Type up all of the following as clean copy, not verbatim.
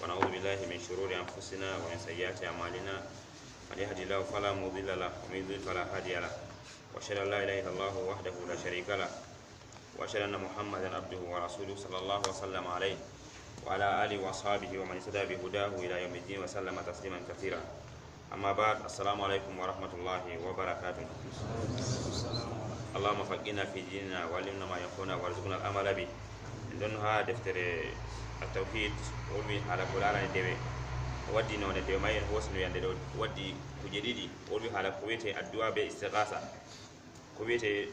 ونعوذ بالله من شرور أنفسنا ومن سيئات أعمالنا من يهدي الله فلا مضل له ومن يضلل فلا هادي له وأشهد أن لا إله إلا الله وحده لا شريك له وأشهد أن محمدا عبده ورسوله صلى الله وسلم عليه وعلى آله وأصحابه ومن اهتدى بهداه إلى يوم الدين وسلم تسليما كثيرا. أما بعد، السلام عليكم ورحمة الله وبركاته. اللهم فقهنا في ديننا وعلمنا ما ينفعنا وارزقنا العمل به. عندنا دفتر التوحيد ولمي على كلارا ندبي ودي نون ندبي ما ينوصل يندو ودي كجديدي ولمي على كويته الدعاء باستغاثة كويته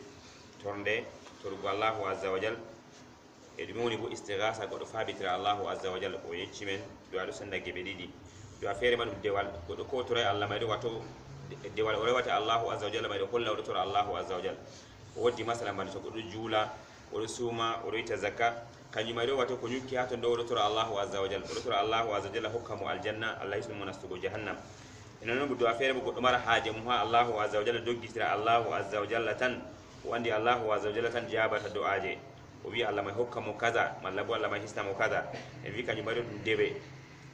تورندي ترجو الله عز وجل edumoni bo istighatha godo fabitira Allahu azza wa jalla ko yeccimen do adu sanda gebe didi do afere man dewal godo ko tore Allah maydo wato dewal o rewata Allahu azza wa jalla maydo holla do tore Allahu azza wa jalla wodi masala man so godo jula o suma o rita zakka kanyu maydo wato ko nyukki hato do tore Allahu azza wa jalla do tore Allahu azza wa jalla hukmu aljanna Allah ismu nastugo jahannam ina non do afere bo godo mara haaje mu ha Allahu azza wa jalla doggitira Allahu azza wa jalla tan wandi Allahu azza wa jalla tan jabata du'aaje وبي الله ما يحكم كذا ما لبوا الله ما يستمع كذا في كان يبرد دبي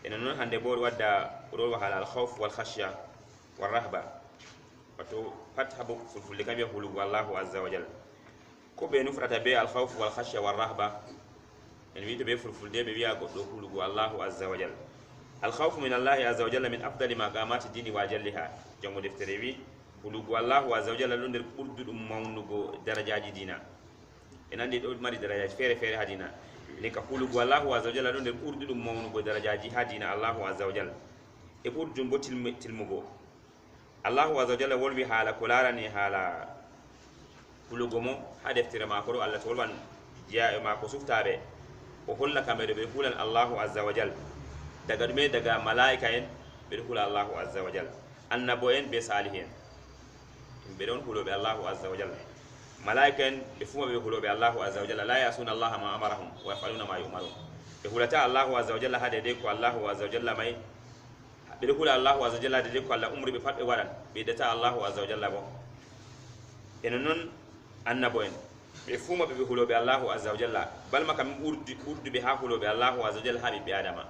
إنه عند بور ودا رول على الخوف والخشية والرهبة فتو فتح بو في كم يقول الله عز وجل كوبي نفرت بي الخوف والخشية والرهبة إن في تبي في دبي بيا يقول الله عز وجل الخوف من الله عز وجل من أفضل مقامات الدين وأجلها جمع دفتري يقول الله عز وجل لندر قرد مونغو درجات دينا enande do mari darajaji fere fere hadina ne ka hulugo Allahu azza wa jalla don der urdu dum mawnugo darajaji hadina Allahu azza wa jalla e burdum bo tilmugo Allahu azza wa jalla wolwi hala kularani hala hulugo mo ha deftere ma ko Allah tolwan jiya e ma ko suftabe o holla kamere be hulan Allahu azza wa jalla daga dume daga malaika en be hula Allahu azza wa jalla annabo en be salihin be don hulo be Allahu azza wa jalla malaikan ifuma be hulo be Allahu azza wa jalla la yasuna Allah ma amarahum wa yafaluna ma yu'marun be hulata Allahu azza wa jalla hade de ko Allahu azza wa jalla mai be hula Allahu azza wa jalla de ko Allah umri be fadbe waran be data Allahu azza wa jalla bo enon annabo en be fuma be hulo be Allahu azza wa jalla bal makam urdu be ha hulo be Allahu azza wa jalla habi be adama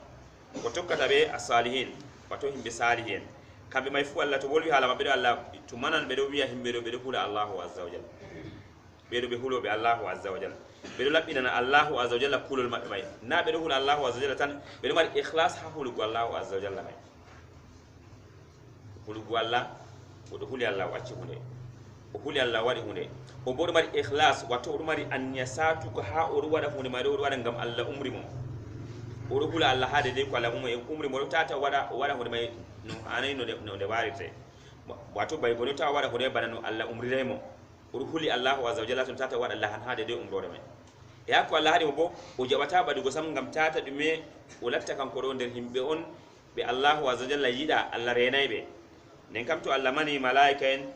ko tokkata be as-salihin wato himbe salihin kambe mai fu Allah to wolwi hala mabbe Allah to manan be do wiya himbe do be hula Allahu azza wa jalla bedo be hulo be Allahu azza wa jalla bedo labbina Allahu azza wa jalla kulul mabbe may na bedo hula Allahu azza wa jalla tan bedo mari ikhlas ha hulu Allahu azza wa jalla may hulu Allah o do huli Allah wacci hunde o huli Allah wadi hunde o bodo mari ikhlas wato o mari anniyasatu ko ha o wada hunde may do wada ngam Allah umri mo o do hula Allah hade de ko Allah umri mo tata wada hunde may no anay no de warite wato bay gono ta wada hunde banano Allah umri remo huli Allahu azza wa jalla tun tata wada Allah hade de umrode men ya ko Allah hadi bo o jabata badugo sam ngam tata dume o latta kan ko do der himbe on be Allahu azza wa jalla yida Allah renaybe nen kam to Allah mani malaika en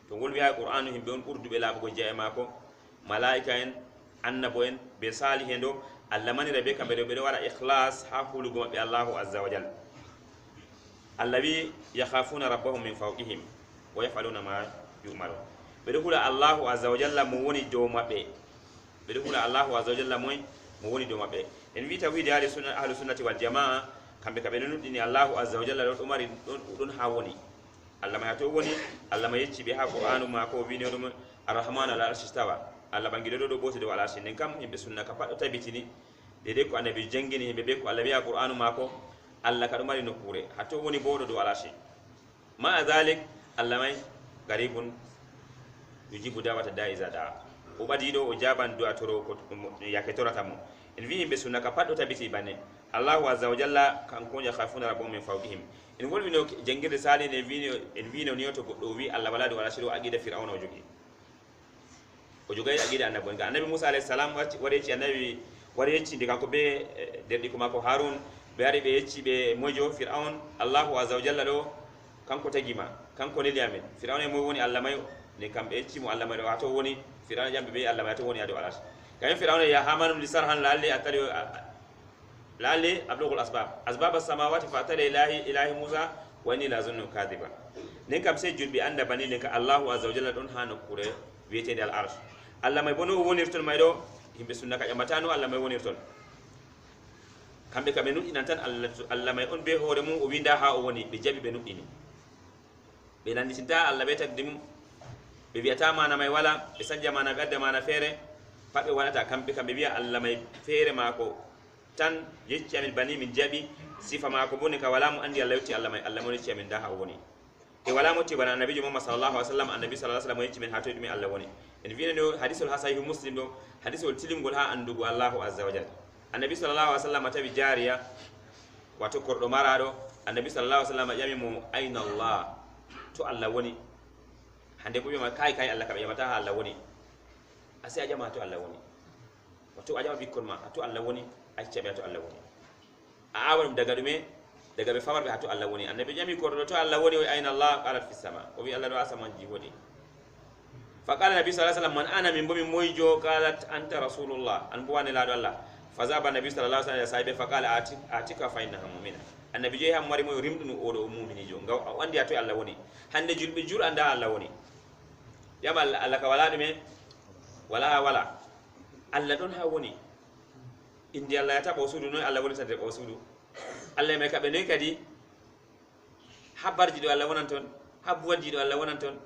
to gol wi'a Qur'anu himbe on urdu be labugo jeema mako malaika en annabo en be salihen do Allah mani rabe kambe do be wara ikhlas ha hulugo be Allahu azza wa jalla allawi yakhafuna rabbahum min fawqihim wa yaf'aluna ma yu'marun be hula Allahu azza wa jalla mo woni do mabbe be hula Allahu azza wa jalla mo woni do mabbe en vita wi de ahli sunnati wal jamaa kambe kabe nudini Allahu azza wa jalla do mari don ha woni Allah ma to woni Allah ma yecci be ha Qur'anu ma ko wi ne dum arrahman ala arshtawa Allah bangi do bote do wala sin kam himbe sunna ka fado tabitini de ko annabi jangini himbe be ko Allah wi ha Qur'anu ma ko Allah ka do mari no kure hato woni bodo do wala sin ma zalik Allah mai garibun yujibu dawata daiza da o badido o jaban do atoro ko yake torata mo en wi himbe sunna ka paddo tabiti bane Allahu azza wa jalla kan ko ya khafuna rabbahum min fawqihim en wolwi no jangirde sali ne wi no nyoto goddo wi Allah waladi wala shiru aqida fir'auna o jogi aqida annabi ga annabi Musa alayhi salam wari ci annabi wari ci diga ko be derdi ko mako Harun be ari be yecci be mojo fir'aun Allahu azza wa jalla do kanko tagima kanko ne liamen fir'auna mo woni Allah mayo ne kambe yecci mo Allah mayo wato woni fir'auna jambe be Allah mayo to woni ado alas kay fir'auna ya hamanu lisarhan lalle atari lalle ablugul asbab as-samawati fa atala ilahi Musa wa inni la zunnu kadhiba ne kam se julbi anda bani le ka Allahu azza wa jalla don hano kure wiete dal arsh Allah may bono wonirton may do himbe sunna ka yamatano Allah may wonirton kambe kambe nuɗɗinan tan allah may on be hoore mum o winda ha o woni ɓe jaɓi ɓe nuɗɗini ɓe nanditinta allah ɓe tagdi mum ɓe wiyata mana may wala ɓe sanja mana ɓe adda mana feere pat ɓe waɗata kamɓe kamɓe wiya allah may feere maako tan yecci amin bani min jaɓi sifa maako boni ka wala mo andi allah yetti allah may allah mo yecci amin da ha o woni e wala motti bana annabijo muhammad sallallahu alaihi wasallam annabi sallallahu alaihi wasallam yecci men ha toye ɗume allah woni en wiyene no hadisol ha sahihu muslim ɗo hadisol tilimgol ha andugo allahu azza wa jalla annabi sallallahu alaihi wasallam tawi jariya wato korɗo maraɗo annabi sallallahu alaihi wasallam ƴami mo ayna allah to allah woni hande bo wiyama kay allah kaɓe ƴamata ha allah woni asi a ƴama to allah woni wato a ƴama bikkon ma to allah woni a ciccaɓe ha to allah woni a awa ɗum daga ɗume daga ɓe famarɓe ha to allah woni annabi ƴami korɗo to allah woni o ayna allah qalat fi sama o wi allah ɗo asamanji woni fa qala nabi sallallahu alaihi wasallam man ana min bo min moyjo qalat anta rasulullah an bo wane laɗo allah fa zaba nabi sallallahu alaihi wasallam sahibe fa qala atika fa innaha mu'mina annabi jeyi ham wari moy rimɗunu oɗo o muminijo ngaw o andi ha to allah woni hande julɓe jur anda allah woni ƴama allah ka wala ɗume wala wala allah ɗon ha woni indi allah yata ɓo suudu noon allah woni tante ɓo suudu allah may kaɓe noyi kadi habbarji ɗo allah wonan toon habbuwajji ɗo allah wonan toon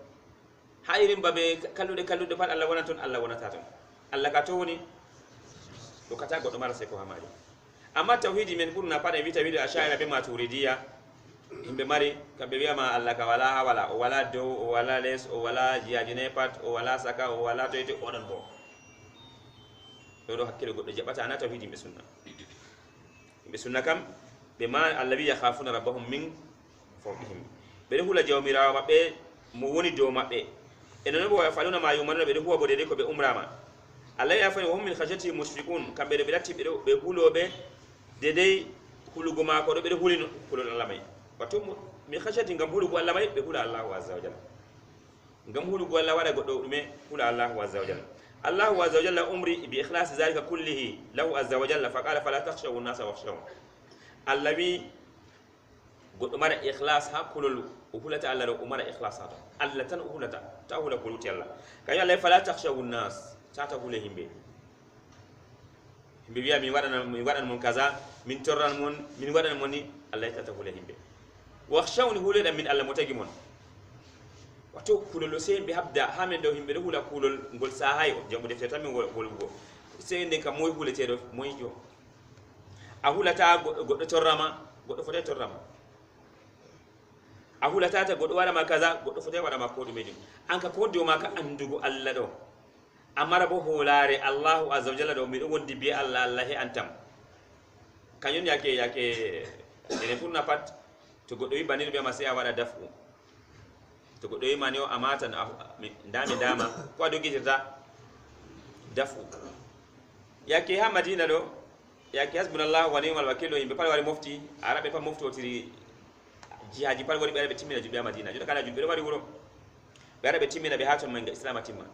ha irin babe kalluɗe pat allah wonan toon allah wonata toon allah ka to woni ɗo kata goɗɗo mara sey ko hamaɗi amma tawhidi men ɓurna pat e wi tawiɗo a shaira be maturidiya yimɓe mari kamɓe wiyama allah ka wala ha wala o wala dow o wala les o wala jiyajine pat o wala saka o wala toyte oɗon bo ɗo hakkille goɗɗo jaɓata ana tawhidi yimɓe sunna kam ɓe ma allah wi yakhafuna rabbahum min fawqihim ɓeɗo hula jawmirawo maɓɓe mo woni dow maɓɓe eno non bo yafaluna ma yumaruna ɓeɗo huwa bo dede ko ɓe umrama allah yafani wahum min khashyatihi mushfiqun kamɓe ɗo ɓe latti ɓe huloɓe dedey hulugo mako ɗo ɓeɗo hulino hulol allah may wato min khashyati ngam hulugo allah may ɓe hula allahu azza wa jalla ngam hulugo allah waɗa goɗɗo ɗume hula allahu azza wa jalla allahu azza wa jalla umri bi ikhlasi zalika kullihi lahu azza wa jalla fa qala fala takhshaw an-nasa wakhshaw allah wi goɗɗo mara ikhlas ha kulol o hulata allah ɗo o mara ikhlas ha to allah tan o hulata ta hula ko luti allah kañum allah fala takhshaw an-nas tata hule yimɓe wiya min waɗan mon kaza min torran mon min waɗan mon ni allah tata hule yimɓe wakhshawni huleɗan min allah mo tagi mon wato kulol o sey yimɓe habda ha min ɗo yimɓe ɗo hula kulol ngol sahay o jambo deftere tan min wolwugo sey nden kam moy huleteɗo moyjo a hulata goɗɗo torrama goɗɗo fotay torrama a hulatata goɗɗo waɗama kaza goɗɗo fotay waɗama ko ɗume ɗum an ka ko dow ma ka andugo allah ɗo amara bo holare allahu azza wa jalla ɗo miɗo wondi be allah allah he antam kañum yake ene furna pat to goɗɗo wi banino ɓiyama sey a waɗa dafu to goɗɗo wimani o amata dama ko a dogitirta dafu yake ha madina ɗo yake hasbunallahu wa ni'mal wakil ɗo yimɓe pat wari mofti araɓe pat moftotiri jihaji pat wari ɓe ara ɓe timmina julɓe ha madina jotta kana julɓe ɗo wari wuro ɓe ara ɓe timmina ɓe ha ton men islam timma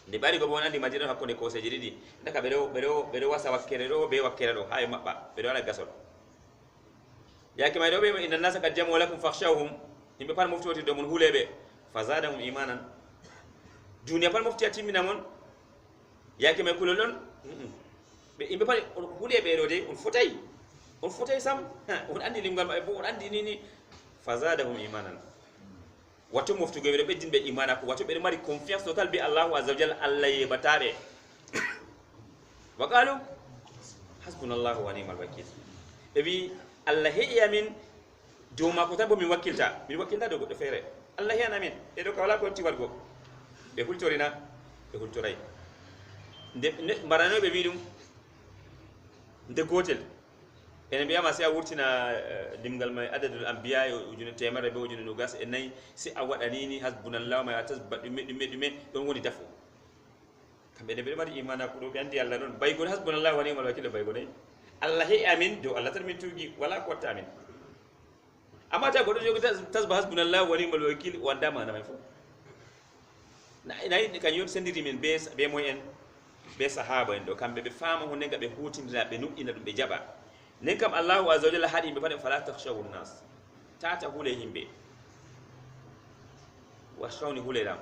nde ɓari go bo andi madina hakkude koseji ɗiɗi daka ɓeɗo wasa wakkere ɗo be wakkere ɗo ha e maɓɓa ɓeɗo waɗa gasol yake may ɗo ɓe inna nasa kad jamu lakum fakhshawhum yimɓe pat mofti wotirde mon huuleɓe fa zadahum imanan duniya pat mofti a timmina mon yake may kulol ɗon yimɓe pat huuleɓe ɗo de on fotay sam on andi limgal maɓɓe bo on andi nini fa zadahum imanan watto moftugo ɓeɗo ɓeddin ɓe imana ko watto ɓeɗo mari confiance total be allahu azza wa jalla allah yebataɓe wa qalu hasbunallahu wa ni'mal wakil ɓe wi allah heƴi amin dow mako tan bo min wakkilta dow goɗɗo feere allah heyan amin ɗeɗo ka wala ko hetti wargo ɓe hultorina ɓe hultoray nde mbaranoɓe wi ɗum nde gotel ene mbiyama si a wurtina limgal may adadul anbiya ujune temere be ujune nogas e nayyi si a waɗanini hasbunallahu ma tasba ɗume ɗon woni dafu kamɓe ne ɓeɗo mari imana ko ɗo ɓe andi allah ɗon baygon hasbunallahu wa ni'mal wakil baygo nayi allah heƴi amin dow allah tan min tuugi wala ko watta amin amma ta goɗɗo jogi tasba hasbunallahu wa ni'mal wakil wanda mana may fof nayi kañum sendiri min be moy en be sahaba en ɗo kamɓe ɓe faama hunde nga ɓe hutindira ɓe nuɗɗina ɗum ɓe jaɓa nden kam allahu azza wa jalla haɗi yimɓe paɗe fala takhshawu nnas tata hule yimɓe wakhshawni huleɗam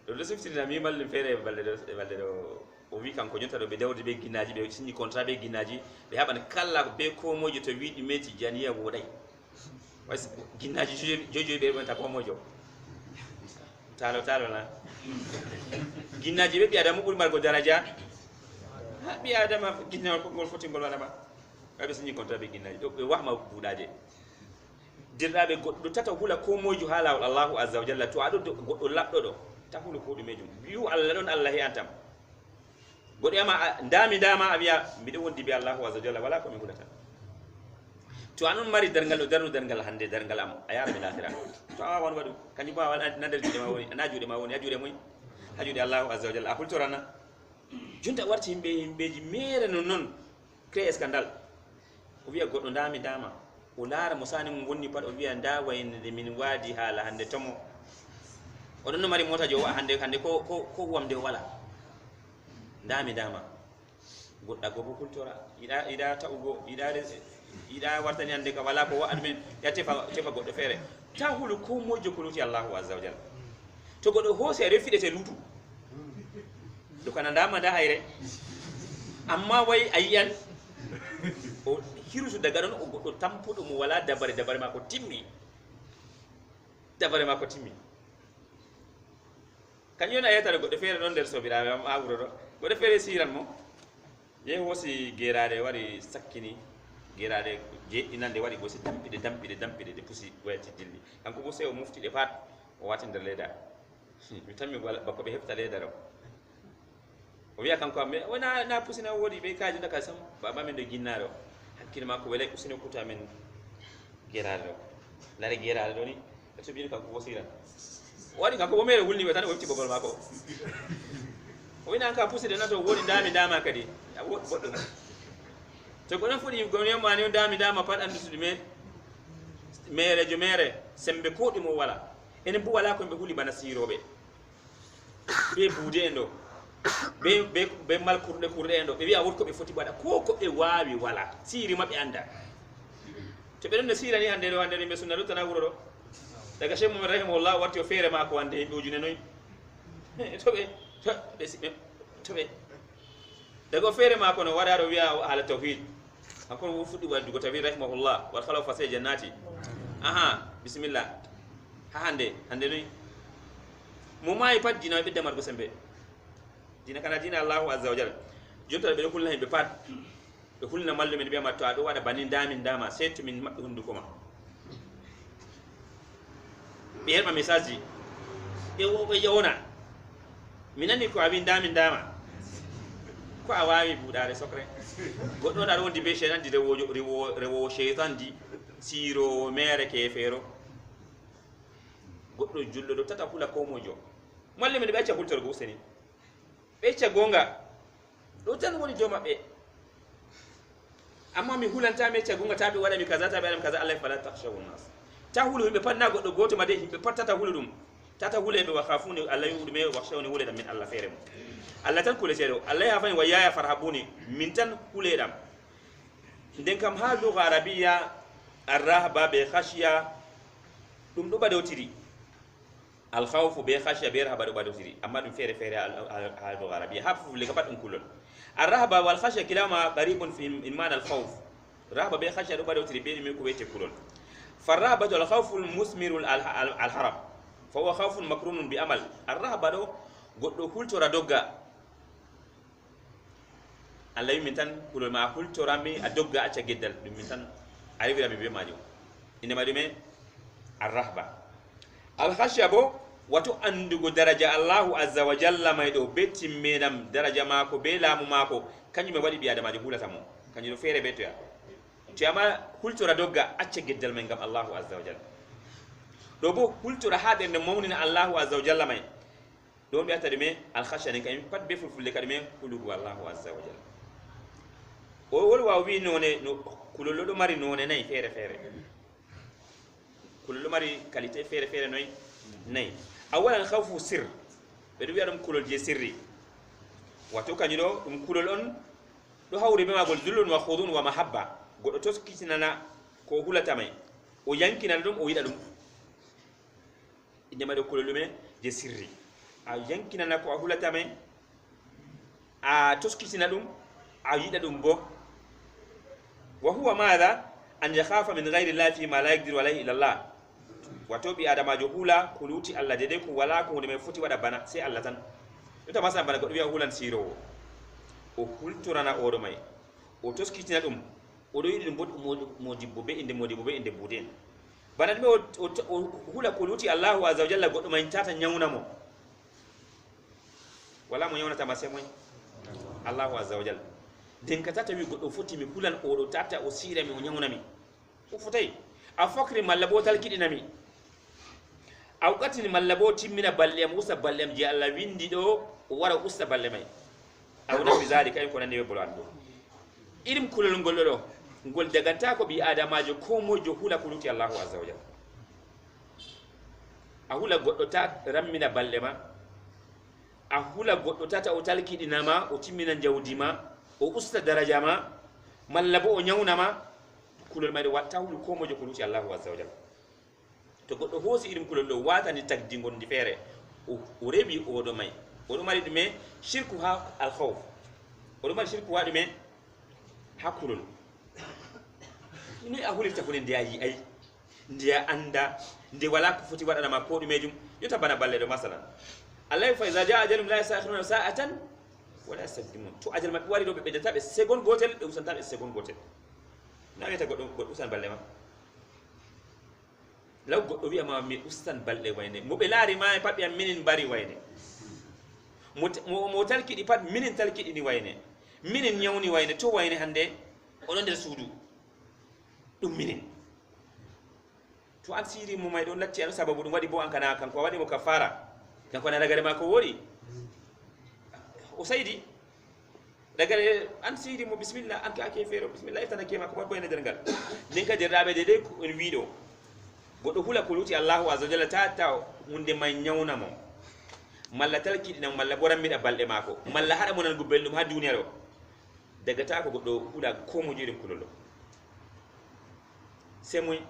ɗo ɗo siftirina mi mallum feere balɗe ɗo o wi kanko jonta ɗo ɓe dewde ɓe ginnaji ɓe signi contrat ɓe ginnaji ɓe haɓan kala be ko mojo to wiɗi meti janiya woɗay ginnaji jojoyi ɓe ɓenta ko mojo talo na ginnaji ɓe ɓi adama ɓuri margo daraja ha ɓi adama ginnawol ngol foti ngol waɗama ɓe signi contrat ɓe ginnaji ɗo ɓe wahma buuɗaje dirɗaɓe goɗɗo tata hula ko mojo ha lawol allahu azza wa jalla to aɗo goɗɗo laɓɗo ɗo ta hulu ko ɗumejum wi'u allah ɗon allah he antam goɗɗo yama dama a wiya mbiɗo wondi be allahu azza wa jalla wala komi hulata to anon mari dargal ɗo darnu dargal hande dargal am a yara mi lahira to a wawan waɗum kañum bo a wala na nder juuɗe ma woni na juuɗe ma woni ha juuɗe moy ha juuɗe allahu azza wa jalla a hultorana jonta warti himɓeji mere non noon créé scandale o wiya goɗɗo dama o laara mo sani mum wonni pat o wiya nda waynede min waadi haala hande tomo oɗon no mari motaji o hande ko wamde o wala dama goɗɗa go bo kultora yiɗa ta'ugo yiɗa wartani hande ka wala ko wa'an men ya tefa goɗɗo feere ta hulu ko mojo ko luti allahu azza wa jalla to goɗɗo hoosi a refiɗete lutu ɗo kana dama nda hayre amma way a yiyan o hirusu daga ɗon o goɗɗo tampuɗo mo wala dabare mako timmi kañum on a yeytata goɗɗo feere ɗon nder sobiraɓe am ha wuro ɗo goɗɗo feere siran mo yehi hoosi geraɗe wari sakkini geraɗe jeɗɗinande waɗi gosi dampiɗe ɗe pusi wayati dilli kanko bo sey o mufti ɗe pat o wati nder leyda mi tammi bako ɓe hefta leyda ɗo o wiya kanko am wona pusina woodi ɓe kaji daka sam baba men ɗo ginnaɗo hakkille makko welay usine kuta men geraɗe ɗo lare geraɗe ɗo ni e tobini kanko bo siran o waɗi kanko bo mere wulniɓe tan o wefti bobol makko o wina ka puside nato woɗi dama kadi boɗɗum to goɗon fuɗi goniyamani o dama pat andutude merejo mere sembe ko ɗumo wala enen bo wala koɓe huuli bana siroɓe ɓe buude en ɗo ɓe malkurɗe en ɗo ɓe wiya wot koɓe foti waɗa ko koɓe wawi wala siri maɓe anda to ɓe ɗon no sirani hande ɗo hande ɓe sunna ɗo tana wuro ɗo daga cheikh mohamed rahimahullah warti o feere mako hande yimɓe ujune noyi toɓe daga o feere mako no waɗa ɗo wiya haala tawhid hankono wo fuɗɗi waddugo tawhid rahimahullah wat khala fase jannati aha bisimillah ha hande noyi mo maayi pat dina ɓedda margo sembe dina kana dina allahu azza wa jalla jonta ɓeɗo hulna himɓe pat ɓe hulna mallumen ɓe mbiyama to aɗo waɗa banin dama sey to min maɓɓe hunduko ma ɓe heɓa message ji ɓe ƴewna mi nani ko a wi dama ko a wawi buuɗare sokre goɗɗo on aɗa wondi be cheytan di rewowo cheytan di siro mere kefeero goɗɗo julɗo ɗo tata hula ko mojo mallumen ɓe acca hultorgo useni ɓe acca gonga ɗo tan woni jo maɓɓe amma mi hulanta mi acca gonga ta ɓe waɗami kaza ta ɓe waɗami kaza allah fala tahshawu nas ta hulu himɓe pat na goɗɗo goto ma de himɓe pat tata hulu ɗum tata huleɓe wa khafuni allah yuɗume wahshawni huleɗam min allah feere mo allah tan kuleteɗo allah yafani wa yaya farhabuni min tan huleɗam nden kam ha luga arabiya arrahba ɓe khashiya ɗum ɗo ɓaɗotiri alkhawfu ɓe khashiya ɓe rahaba ɗo ɓaɗotiri amma ɗum feere feere ha luga arabiya ha fufle ka pat ɗum kulol arrahba wal khashiya kilama qaribun fi in mana alkhawf rahba ɓe khashiya ɗo ɓaɗotiri ɓe ɗume ko wiyete kulol فالرهبة الخوف المثمر الحرام فهو خوف مقرون بعمل الرهبة دو غدو كولتورا دوغا الله يمن تان كول ما كولتورا مي ادوغا اچا گدل من تان علي ربي بي ماجو انما دمي الرهبة الخشيه بو واتو اندغو درجه الله عز وجل مايدو بيتي ميدام درجه ماكو بي لامو ماكو كانيو مي وادي بي ادماجو hulata كانيو فيري بيتو يا tiyama hultura dogga acca geddal men gam allahu azza wa jalla do bo hultura haaderde mawnina allahu azza wa jalla may do mi atade me al khashya ne kay pat be fulfulle kadi me hulugo allahu azza wa jalla o wol wa wi none no kulolo do mari none nay fere kulolo mari qualité fere noy nay awalan khawfu sir be do wiadum kulol je sirri wato kanyudo dum kulol on do hawri be magol dullun wa khudun wa mahabba goɗɗo toskitinana ko hulata may o yankinana ɗum o yiɗa ɗum indema ɗo kulol ɗume je sirri a yankinana ko a hulata may a toskitina ɗum a yiɗa ɗum bo wa huwa madha an yakhafa min ghayri llahi fi ma la yaqdiru alayhi illa Allah wato ɓi adamajo hula ko luuti Allah dede ko wala ko hunde mai foti waɗa bana sai Allah tan ɗota masalan bana goɗɗo wiya hulan sirowo o hultorana oɗo may o toskitina ɗum oɗo yiɗi ɗum bo modibbo be inde modibbo be inde buuden bana ɗume o hula ko luuti Allahu azza wa jalla goɗɗo may tata ñawna mo wala mo ñawnatama sai moy Allahu azza wa jalla den ka tata wi goɗɗo foti mi hulan oɗo tata o siirami o ñawnami o fotay a fokri malla bo talkiɗinami a wuqatini malla bo timmina balle am usta balle am je Allah windi ɗo o wara usta balle may aw nafi zalika en ko nandi webbolo an ɗo irim kulol ngol ɗo ngol daganta ko ɓi adamajo ko mojo hula ko luti Allahu azza wa jalla a hula goɗɗo ta rammina balle ma a hula goɗɗo tata o talkiɗinama o timmina jawdi ma o usta daraja ma malla bo o ñawnama kulol mayɗo watta hulu ko mojo ko luti Allahu azza wa jalla to goɗɗo hoosi irim kulol ɗo watani tagdi gondi feere o rewi oɗo may oɗo mari ɗume shirku ha al khawf oɗo mari shirku ha ɗume ha kulol ni a hulirta ko nde a yi'ay nde a anda nde wala ko foti waɗanama ko ɗumejum yota bana balle ɗo masalan allah fa iza jaa ajalum la yastakhiruna sa'atan wala yastaqdimun to ajal maɓɓe wari ɗo ɓe ɓeddataɓe seconde gotel ɓe usantaɓe seconde gotel na wiyata goɗɗo usan balle ma law goɗɗo wiyama mi ustan balɗe wayne mo ɓe laari ma pat ɓiyam minin mbari wayne mo talkiɗi pat minin talkiɗini wayne minin ñawni wayne to wayne hande oɗon nder suudu ɗum minin to an siri mo may ɗon latti an sababu ɗum waɗi bo an kana kanko waɗimo kafara kanko na ragare ma ko woɗi o saydi ragare an siri mo bisimillah an ka ake feero bisimillah iftanake ma ko wat boyne nder ngal nden ka derɗaɓe de de en wiɗo goɗɗo hula ko luti Allahu azza wa jalla tata hunde may ñawna mo malla talkiɗinam malla bo rammiɗa balɗe maako malla haɗa mo nango belɗum ha duniya ɗo dagata ko goɗɗo hula ko mo joɗim kulol ɗo c'est muy